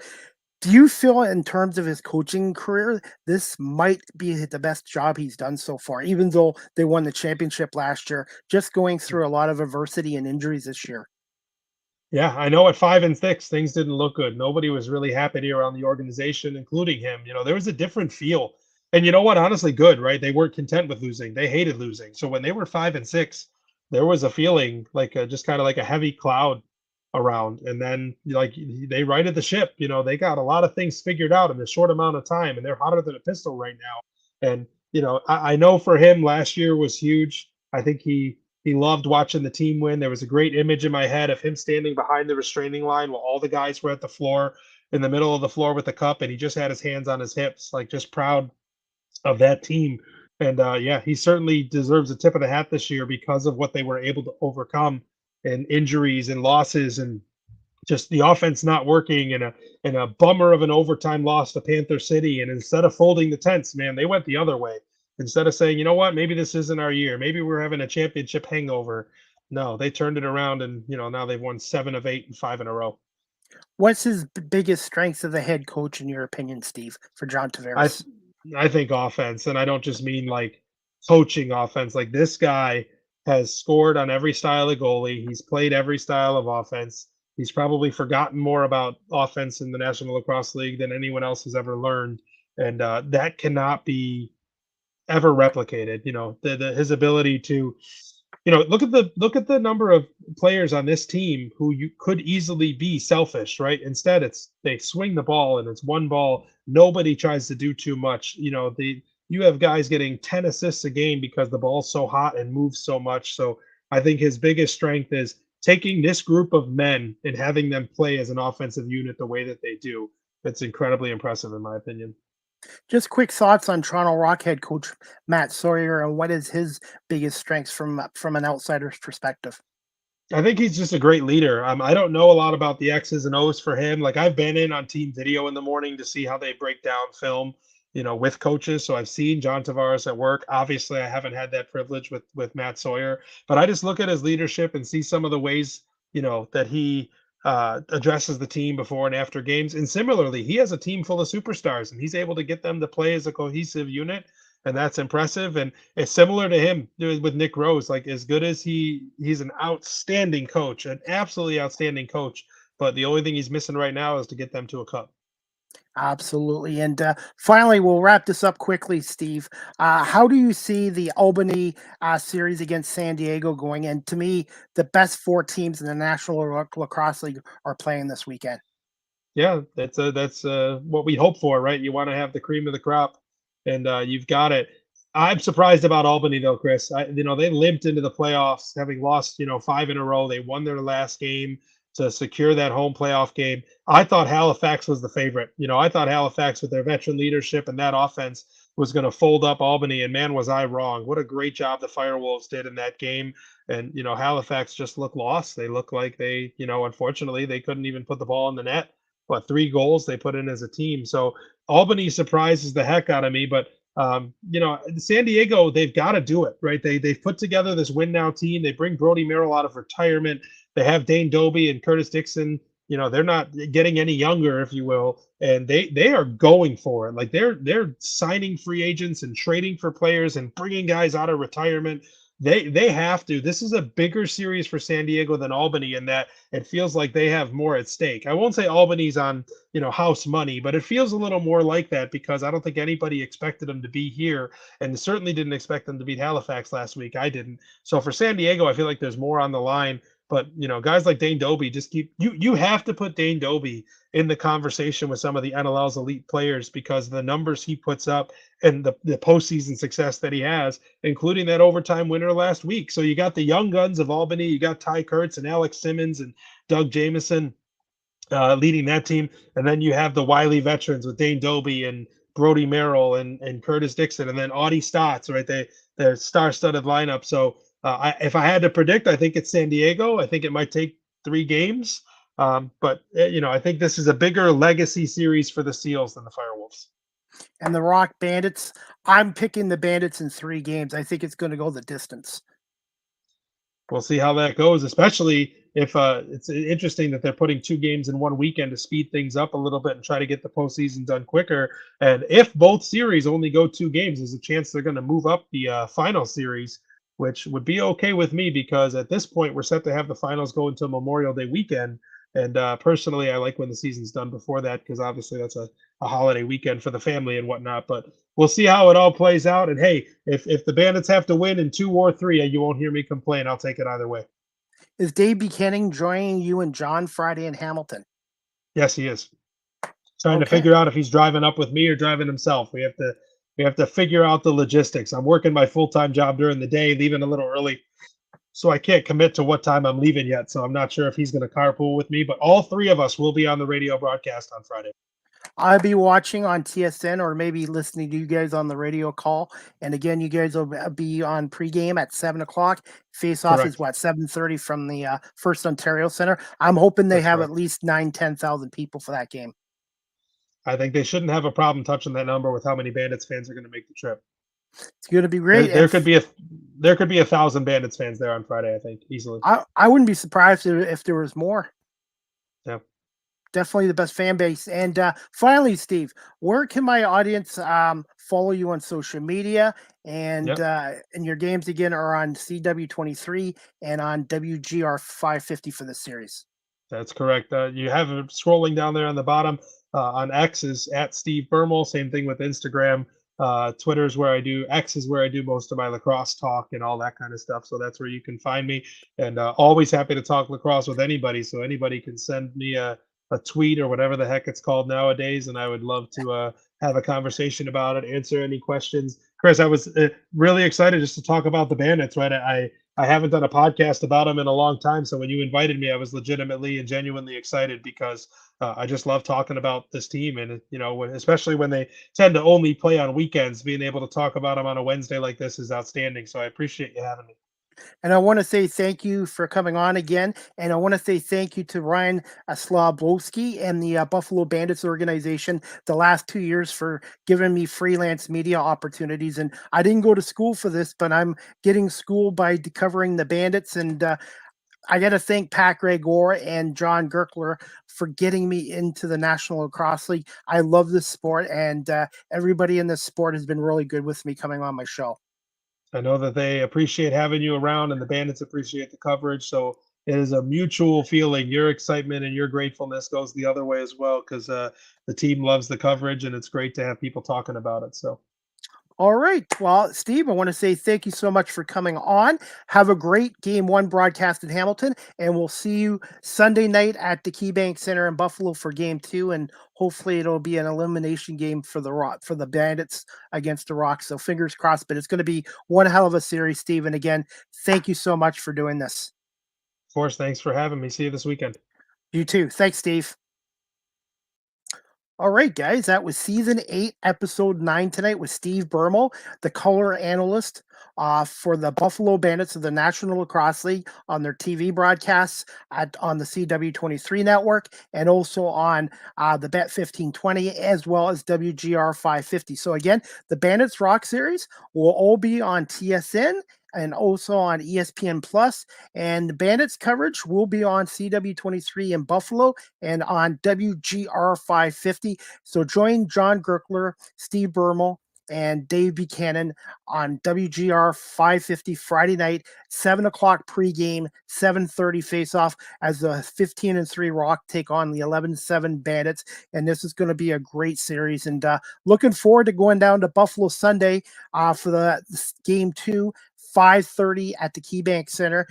Do you feel, in terms of his coaching career, this might be the best job he's done so far? Even though they won the championship last year, just going through a lot of adversity and injuries this year. Yeah, I know at 5-6, things didn't look good. Nobody was really happy around the organization, including him. There was a different feel. And you know what? Honestly, good, right? They weren't content with losing. They hated losing. So when they were 5-6, there was a feeling like just kind of like a heavy cloud around. And then like they righted the ship. They got a lot of things figured out in a short amount of time, and they're hotter than a pistol right now. And I know for him last year was huge. I think he He loved watching the team win. There was a great image in my head of him standing behind the restraining line while all the guys were at the floor, in the middle of the floor with the cup, and he just had his hands on his hips, like just proud of that team. And yeah, he certainly deserves a tip of the hat this year because of what they were able to overcome, and injuries and losses, and just the offense not working, and a bummer of an overtime loss to Panther City. And instead of folding the tents, man, they went the other way. Instead of saying, you know what, maybe this isn't our year, maybe we're having a championship hangover. No, they turned it around, and now they've won 7 of 8 and 5 in a row. What's his biggest strengths of the head coach, in your opinion, Steve, for John I Tavares? I think offense, and I don't just mean like coaching offense. Like, this guy has scored on every style of goalie. He's played every style of offense. He's probably forgotten more about offense in the National Lacrosse League than anyone else has ever learned, and that cannot be ever replicated. His ability to, look at the number of players on this team who you could easily be selfish, right? Instead, it's they swing the ball and it's one ball. Nobody tries to do too much. You have guys getting 10 assists a game because the ball's so hot and moves so much. So I think his biggest strength is taking this group of men and having them play as an offensive unit the way that they do. It's incredibly impressive, in my opinion. Just quick thoughts on Toronto Rock head coach Matt Sawyer, and what is his biggest strengths from an outsider's perspective? I think he's just a great leader. I don't know a lot about the X's and O's for him. Like, I've been in on team video in the morning to see how they break down film, with coaches. So I've seen John Tavares at work. Obviously, I haven't had that privilege with Matt Sawyer, but I just look at his leadership and see some of the ways, that he addresses the team before and after games. And similarly, he has a team full of superstars, and he's able to get them to play as a cohesive unit. And that's impressive. And it's similar to him with Nick Rose. Like, as good as he's an outstanding coach, an absolutely outstanding coach. But the only thing he's missing right now is to get them to a cup. Absolutely. And finally, we'll wrap this up quickly, Steve. How do you see the Albany series against San Diego going? And to me, the best 4 teams in the National Lacrosse League are playing this weekend. Yeah, that's what we hope for, right? You want to have the cream of the crop, and you've got it. I'm surprised about Albany, though, Chris. They limped into the playoffs, having lost 5 in a row. They won their last game to secure that home playoff game. I thought Halifax was the favorite. I thought Halifax, with their veteran leadership and that offense, was going to fold up Albany, and man, was I wrong. What a great job the Firewolves did in that game. And Halifax just looked lost. They looked like they, unfortunately, they couldn't even put the ball in the net. 3 goals they put in as a team. So Albany surprises the heck out of me, but San Diego, they've got to do it, right? They've put together this win now team. They bring Brody Merrill out of retirement. They have Dane Doby and Curtis Dixon. They're not getting any younger, if you will, and they are going for it. Like, they're signing free agents and trading for players and bringing guys out of retirement. They have to. This is a bigger series for San Diego than Albany, in that it feels like they have more at stake. I won't say Albany's on, house money, but it feels a little more like that, because I don't think anybody expected them to be here, and certainly didn't expect them to beat Halifax last week. I didn't. So for San Diego, I feel like there's more on the line. But guys like Dane Doby, just you have to put Dane Doby in the conversation with some of the NLL's elite players, because the numbers he puts up and the postseason success that he has, including that overtime winner last week. So you got the young guns of Albany, you got Ty Kurtz and Alex Simmons and Doug Jameson leading that team, and then you have the wily veterans with Dane Doby and Brody Merrill and Curtis Dixon, and then Addie Stotts, right? They're star-studded lineup. So if I had to predict, I think it's San Diego. I think it might take 3 games. But I think this is a bigger legacy series for the Seals than the Firewolves. And the Rock Bandits, I'm picking the Bandits in 3 games. I think it's going to go the distance. We'll see how that goes, especially if it's interesting that they're putting 2 games in one weekend to speed things up a little bit and try to get the postseason done quicker. And if both series only go 2 games, there's a chance they're going to move up the final series, which would be okay with me, because at this point we're set to have the finals go until Memorial Day weekend. And personally, I like when the season's done before that, because obviously that's a holiday weekend for the family and whatnot. But we'll see how it all plays out. And hey, if the Bandits have to win in 2 or 3, you won't hear me complain. I'll take it either way. Is Dave Buchanan joining you and John Friday in Hamilton? Yes, he is. Trying to figure out if he's driving up with me or driving himself. We have to figure out the logistics. I'm working my full-time job during the day, leaving a little early so I can't commit to what time I'm leaving yet. So I'm not sure if he's going to carpool with me, but all three of us will be on the radio broadcast on Friday. I'll be watching on TSN or maybe listening to you guys on the radio call. And again, you guys will be on pregame at 7 o'clock. Face off is Correct. 7:30 from the First Ontario Center. I'm hoping they That's have correct. at least 10,000 people for that game. I think they shouldn't have a problem touching that number with how many Bandits fans are going to make the trip. It's going to be There, great. there could be a there could be 1,000 Bandits fans there on Friday, I think, easily. I wouldn't be surprised if there was more. Yeah. Definitely the best fan base. And finally, Steve, where can my audience follow you on social media? And your games again are on CW23 and on WGR 550 for the series. That's correct. You have it scrolling down there on the bottom. On X is at Steve Bermel. Same thing with Instagram. Twitter is where I do. X is where I do most of my lacrosse talk and all that kind of stuff. So that's where you can find me. And always happy to talk lacrosse with anybody. So anybody can send me a tweet or whatever the heck it's called nowadays, and I would love to have a conversation about it, answer any questions. Chris, I was really excited just to talk about the Bandits, right? I haven't done a podcast about them in a long time, so when you invited me, I was legitimately and genuinely excited because I just love talking about this team, and especially when they tend to only play on weekends, being able to talk about them on a Wednesday like this is outstanding. So I appreciate you having me. And I want to say thank you for coming on again. And I want to say thank you to Ryan Slabowski and the Buffalo Bandits organization the last 2 years for giving me freelance media opportunities. And I didn't go to school for this, but I'm getting schooled by covering the Bandits. And I got to thank Pat Gregor and John Gerkler for getting me into the National Lacrosse League. I love this sport, and everybody in this sport has been really good with me coming on my show. I know that they appreciate having you around, and the Bandits appreciate the coverage. So it is a mutual feeling. Your excitement and your gratefulness goes the other way as well, because the team loves the coverage, and it's great to have people talking about it. So. All right. Well, Steve, I want to say thank you so much for coming on. Have a great Game 1 broadcast in Hamilton, and we'll see you Sunday night at the KeyBank Center in Buffalo for Game 2, and hopefully it'll be an elimination game for the Bandits against the Rock. So fingers crossed, but it's going to be one hell of a series, Steve. And again, thank you so much for doing this. Of course, thanks for having me. See you this weekend. You too. Thanks, Steve. All right, guys, that was season 8, episode 9 tonight with Steve Bermel, the color analyst for the Buffalo Bandits of the National Lacrosse League on their TV broadcasts on the CW23 network and also on the Bet 1520 as well as WGR 550. So again, the Bandits Rock series will all be on TSN and also on ESPN Plus. And the Bandits coverage will be on CW23 in Buffalo and on WGR 550. So join John Gerkler, Steve Bermel, and Dave Buchanan on WGR 550 Friday night, 7 o'clock pregame, 7:30 face-off as the 15-3 Rock take on the 11-7 Bandits. And this is going to be a great series. And looking forward to going down to Buffalo Sunday for the Game 2, 5:30 at the KeyBank Center.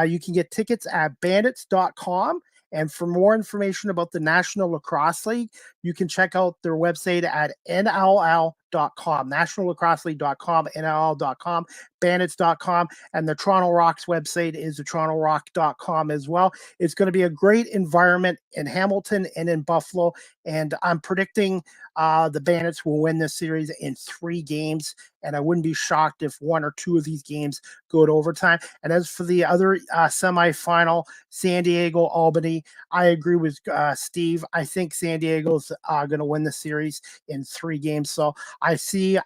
You can get tickets at bandits.com. And for more information about the National Lacrosse League, you can check out their website at NLL.com, nationallacrosseleague.com, NLL.com, bandits.com, and the Toronto Rock's website is the torontorock.com as well. It's going to be a great environment in Hamilton and in Buffalo, and I'm predicting the Bandits will win this series in 3 games, and I wouldn't be shocked if 1 or 2 of these games go to overtime. And as for the other semifinal, San Diego, Albany, I agree with Steve. I think San Diego's going to win the series in 3 games. So I see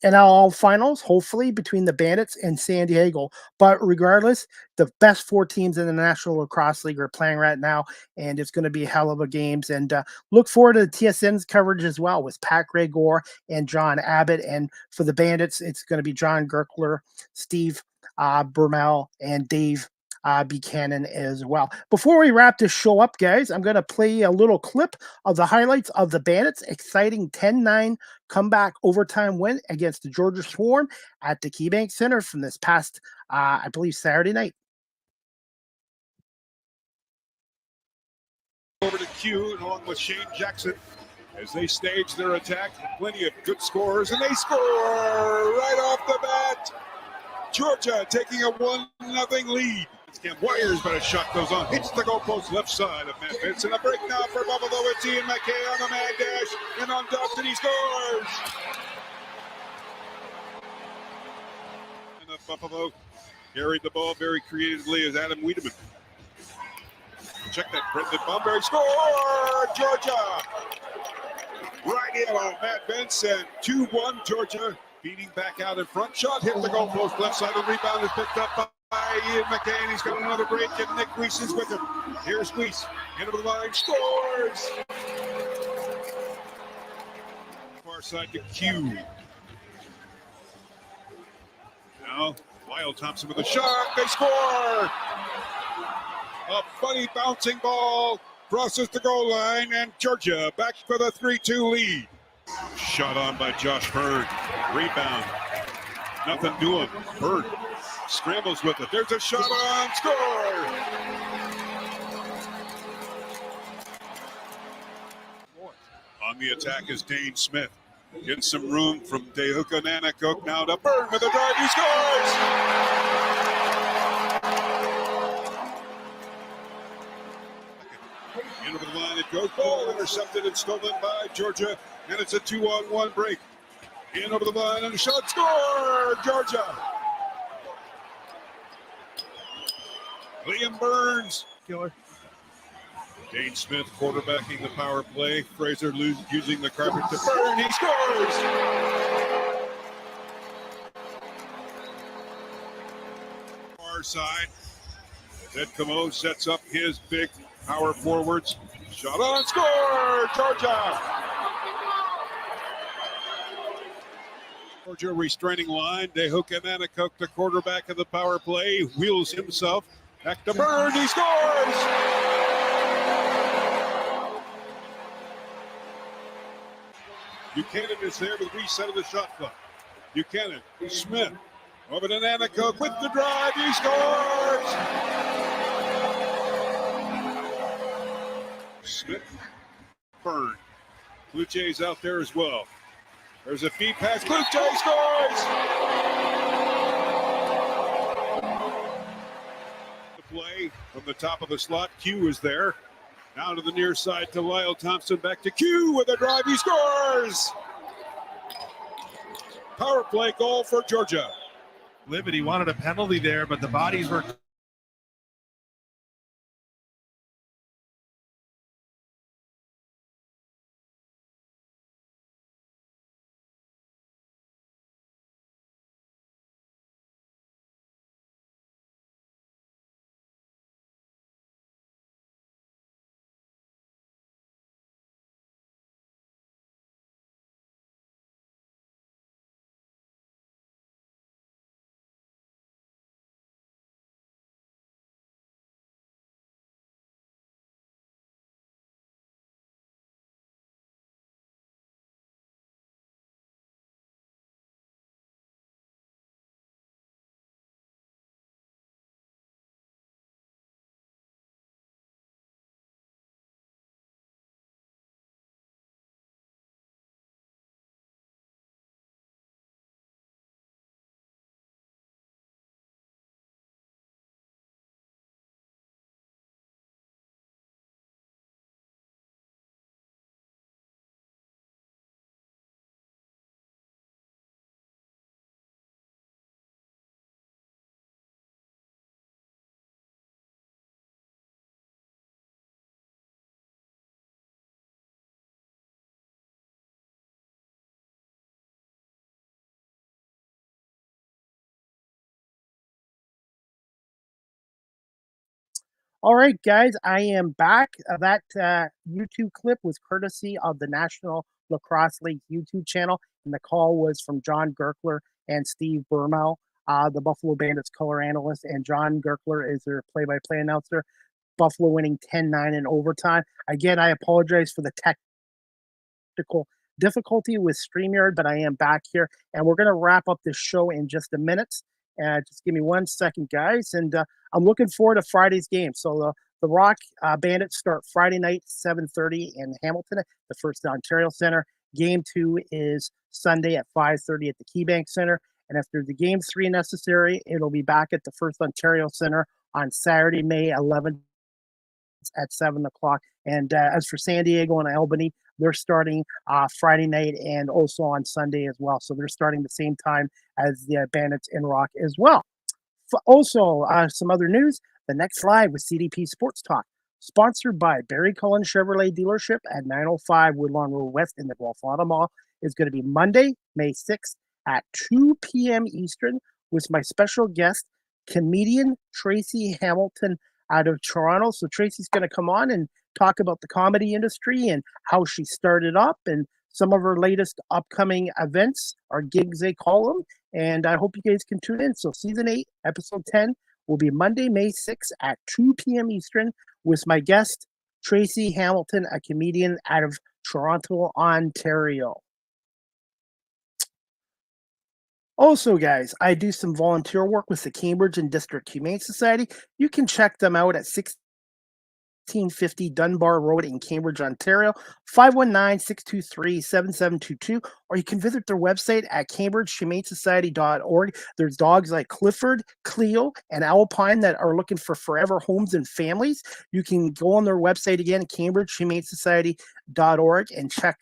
NLL finals, hopefully, between the Bandits and San Diego. But regardless, the best 4 teams in the National Lacrosse League are playing right now, and it's going to be a hell of a games. And look forward to TSN's coverage as well with Pat Gregor and John Abbott. And for the Bandits, it's going to be John Gerkler, Steve Bermel, and Dave Buchanan as well. Before we wrap this show up, guys, I'm going to play a little clip of the highlights of the Bandits' exciting 10-9 comeback overtime win against the Georgia Swarm at the KeyBank Center from this past, I believe, Saturday night. Over to Q along with Shane Jackson as they stage their attack. Plenty of good scores, and they score right off the bat. Georgia taking a 1-0 lead. Cam Wires, but a shot goes on. Hits the goalpost left side of Matt Vince. And a break now for Buffalo. It's Ian McKay on the mad dash. And on Dobson, he scores. And the Buffalo carried the ball very creatively as Adam Wiedemann. Check that. Brendan Bunbury score! Georgia! Right in on Matt Vince and 2-1 Georgia. Beating back out in front. Shot hit the goalpost left side. The rebound is picked up by Ian McCain. He's got another break, and Nick Weiss is with him. Here's Weiss. Into the line. Scores! Far side to Q. Now, Lyle Thompson with a shot. They score! A funny bouncing ball crosses the goal line, and Georgia back for the 3-2 lead. Shot on by Josh Bird. Rebound. Nothing doing. Bird scrambles with it. There's a shot on. Score! On the attack is Dane Smith. Getting some room from Dehuka Nanakuk. Now to Bird with a drive. He scores! Into the line it goes. Ball intercepted and stolen by Georgia. And it's a 2-on-1 break. In over the line and a shot. Score! Georgia! Liam Burns. Killer. Dane Smith quarterbacking the power play. Fraser using the carpet to Burn. He scores! Far side. Ed Camo sets up his big power forwards. Shot on. Score! Georgia! Georgia restraining line. Dehuka Nanakuk, the quarterback of the power play, wheels himself. Back to Bird. He scores! Buchanan is there with reset of the shot clock. Buchanan, Smith, over to Nanakuk with the drive. He scores! Smith, Bird. Blue Jays out there as well. There's a feed pass. Blue Jay scores! The play from the top of the slot. Q is there. Now to the near side to Lyle Thompson. Back to Q with a drive. He scores! Power play goal for Georgia. Liberty wanted a penalty there, but the bodies were All right, guys, I am back. That YouTube clip was courtesy of the National Lacrosse League YouTube channel, and the call was from John Gerkler and Steve Bermel, the Buffalo Bandits color analyst, and John Gerkler is their play-by-play announcer. Buffalo winning 10-9 in overtime. Again, I apologize for the technical difficulty with StreamYard, but I am back here, and we're going to wrap up this show in just a minute. Just give me 1 second, guys, and I'm looking forward to Friday's game. So the Rock Bandits start Friday night, 7:30 in Hamilton, the First Ontario Center. Game 2 is Sunday at 5:30 at the KeyBank Center, And if there's a Game 3 necessary, it'll be back at the First Ontario Centre on Saturday, May 11th at 7 o'clock. And as for San Diego and Albany, they're starting Friday night and also on Sunday as well. So they're starting the same time as the Bandits in Rock as well. Also, some other news. The next live with CDP Sports Talk, sponsored by Barry Cullen Chevrolet Dealership at 905 Woodlawn Road West in the Guelph Mall, is going to be Monday, May 6th at 2 p.m. Eastern with my special guest, comedian Tracy Hamilton out of Toronto. So Tracy's going to come on and talk about the comedy industry and how she started up and some of her latest upcoming events or gigs, they call them. And I hope you guys can tune in. So season 8, episode 10 will be Monday, May 6th at 2 p.m. Eastern with my guest, Tracy Hamilton, a comedian out of Toronto, Ontario. Also, guys, I do some volunteer work with the Cambridge and District Humane Society. You can check them out at 1650 Dunbar Road in Cambridge, Ontario, 519-623-7722, or you can visit their website at cambridgehumanesociety.org. There's dogs like Clifford, Cleo, and Alpine that are looking for forever homes and families. You can go on their website again, cambridgehumanesociety.org, and check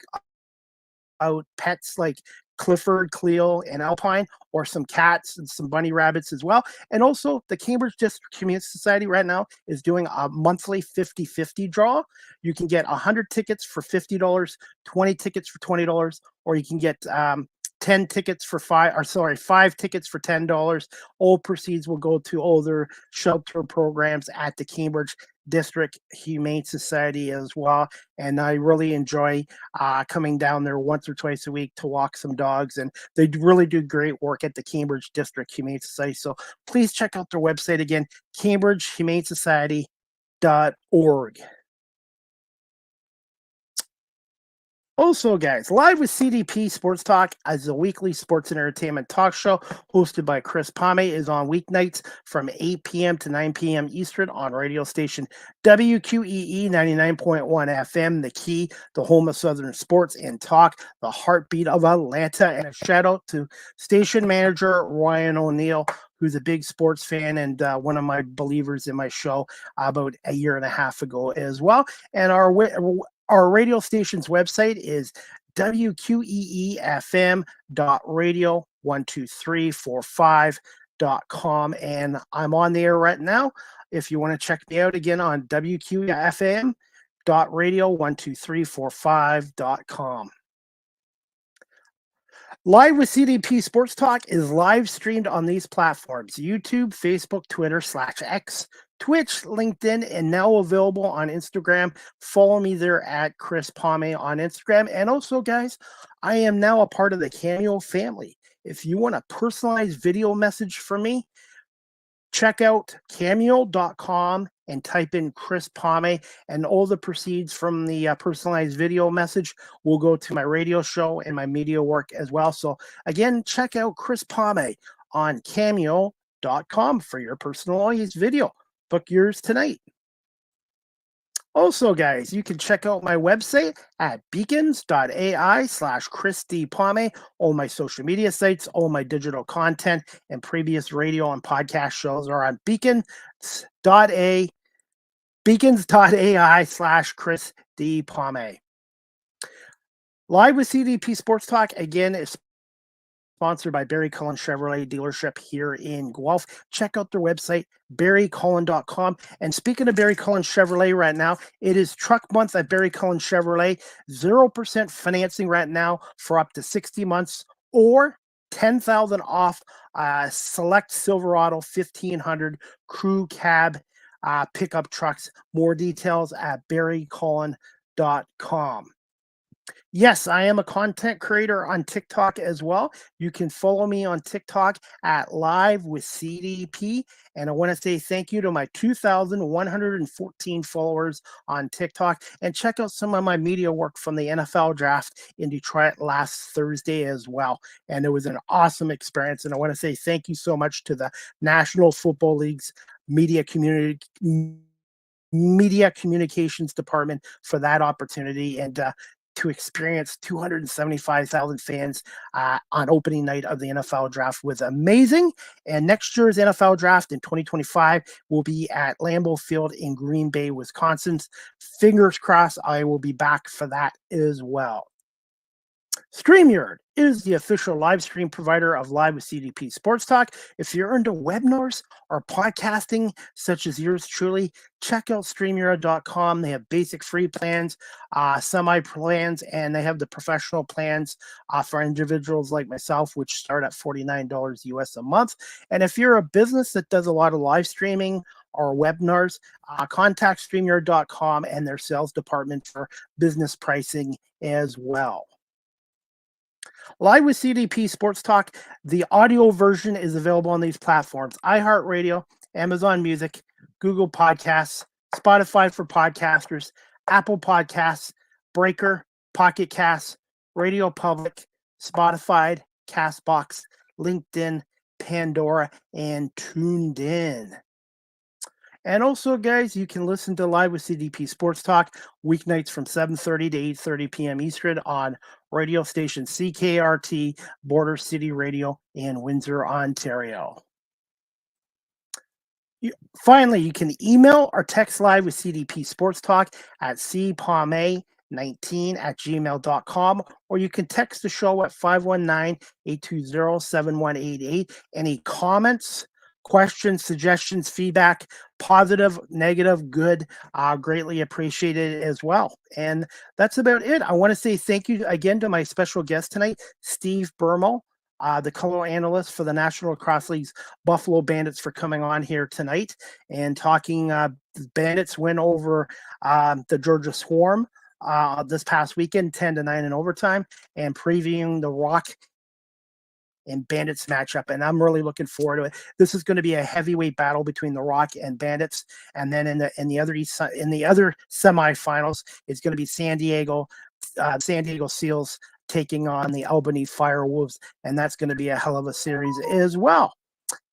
out pets like Clifford, Cleo, and Alpine, or some cats and some bunny rabbits as well. And also, the Cambridge District Humane Society right now is doing a monthly 50-50 draw. You can get 100 tickets for $50, 20 tickets for $20, or you can get 10 tickets for five tickets for $10. All proceeds will go to all their shelter programs at the Cambridge District Humane Society as well. And I really enjoy coming down there once or twice a week to walk some dogs. And they really do great work at the Cambridge District Humane Society. So please check out their website again, cambridgehumanesociety.org. Also, guys, Live with CDP Sports Talk as a weekly sports and entertainment talk show hosted by Chris Pame is on weeknights from 8 p.m. to 9 p.m. Eastern on radio station WQEE 99.1 FM, The Key, the home of Southern sports and talk, the heartbeat of Atlanta. And a shout out to station manager Ryan O'Neill, who's a big sports fan and one of my believers in my show about a year and a half ago as well. And our radio station's website is wqeefm.radio12345.com. And I'm on the air right now. If you want to check me out again on wqeefm.radio12345.com. Live with CDP Sports Talk is live streamed on these platforms: YouTube, Facebook, Twitter /X, Twitch, LinkedIn, and now available on Instagram. Follow me there at Chris Pame on Instagram. And also, guys, I am now a part of the Cameo family. If you want a personalized video message from me, check out cameo.com and type in Chris Pame, and all the proceeds from the personalized video message will go to my radio show and my media work as well. So again, check out Chris Pame on cameo.com for your personalized video. Book yours tonight. Also, guys, you can check out my website at beacons.ai/Chris D. Pame. All my social media sites, all my digital content, and previous radio and podcast shows are on beacons.ai/Chris D. Pame. Live with CDP Sports Talk, again, is sponsored by Barry Cullen Chevrolet Dealership here in Guelph. Check out their website, barrycullen.com. And speaking of Barry Cullen Chevrolet right now, it is truck month at Barry Cullen Chevrolet. 0% financing right now for up to 60 months or $10,000 off select Silverado 1500 crew cab pickup trucks. More details at barrycullen.com. Yes, I am a content creator on TikTok as well. You can follow me on TikTok at Live with CDP. And I want to say thank you to my 2,114 followers on TikTok. And check out some of my media work from the NFL draft in Detroit last Thursday as well. And it was an awesome experience. And I want to say thank you so much to the National Football League's media communications department for that opportunity. And to experience 275,000 fans on opening night of the NFL draft was amazing. And next year's NFL draft in 2025 will be at Lambeau Field in Green Bay, Wisconsin. Fingers crossed, I will be back for that as well. StreamYard is the official live stream provider of Live with CDP Sports Talk. If you're into webinars or podcasting, such as yours truly, check out StreamYard.com. They have basic free plans, semi plans, and they have the professional plans for individuals like myself, which start at $49 US a month. And if you're a business that does a lot of live streaming or webinars, contact StreamYard.com and their sales department for business pricing as well. Live with CDP Sports Talk, the audio version is available on these platforms: iHeartRadio, Amazon Music, Google Podcasts, Spotify for podcasters, Apple Podcasts, Breaker, Pocket Casts, Radio Public, Spotify, Castbox, LinkedIn, Pandora, and Tuned In. And also, guys, you can listen to Live with CDP Sports Talk weeknights from 7:30 to 8:30 p.m. Eastern on radio station CKRT, Border City Radio in Windsor, Ontario. Finally, you can email or text Live with CDP Sports Talk at cpalme19@gmail.com, or you can text the show at 519-820-7188. Any comments, questions, suggestions, feedback, positive, negative, good, greatly appreciated as well. And that's about it. I want to say thank you again to my special guest tonight, Steve Bermel, the color analyst for the National Lacrosse League's Buffalo Bandits, for coming on here tonight and talking the Bandits win over the Georgia Swarm this past weekend, 10-9 in overtime, and previewing the Rock and Bandits matchup, and I'm really looking forward to it. This is going to be a heavyweight battle between the Rock and Bandits, and then in the other semifinals, it's going to be San Diego Seals taking on the Albany Firewolves, and that's going to be a hell of a series as well.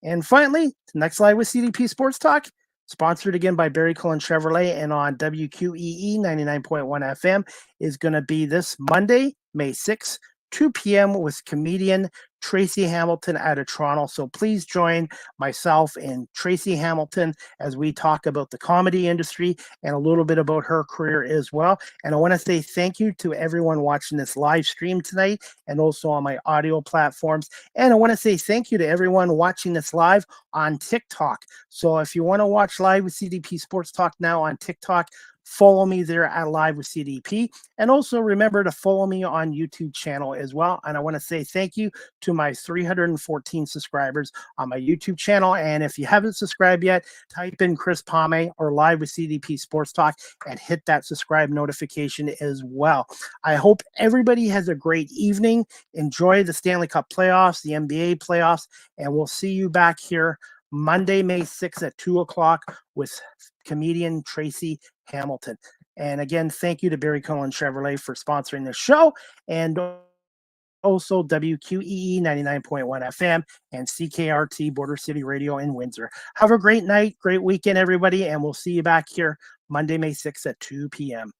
And finally, next Live with CDP Sports Talk, sponsored again by Barry Cullen Chevrolet and on WQEE 99.1 FM, is going to be this Monday, May 6th, 2 p.m. with comedian Tracy Hamilton out of Toronto. So please join myself and Tracy Hamilton as we talk about the comedy industry and a little bit about her career as well. And I want to say thank you to everyone watching this live stream tonight and also on my audio platforms. And I want to say thank you to everyone watching this live on TikTok. So if you want to watch Live with CDP Sports Talk now on TikTok, follow me there at Live with CDP. And also remember to follow me on YouTube channel as well. And I want to say thank you to my 314 subscribers on my YouTube channel. And if you haven't subscribed yet, type in Chris Palme or Live with CDP Sports Talk and hit that subscribe notification as well. I hope everybody has a great evening. Enjoy the Stanley Cup playoffs, the NBA playoffs, and we'll see you back here Monday, May 6th at 2 o'clock with comedian Tracy Hamilton. And again, thank you to Barry Cullen Chevrolet for sponsoring this show, and also WQEE 99.1 FM and CKRT Border City Radio in Windsor. Have a great night, great weekend, everybody, and we'll see you back here Monday, May 6th at 2 p.m.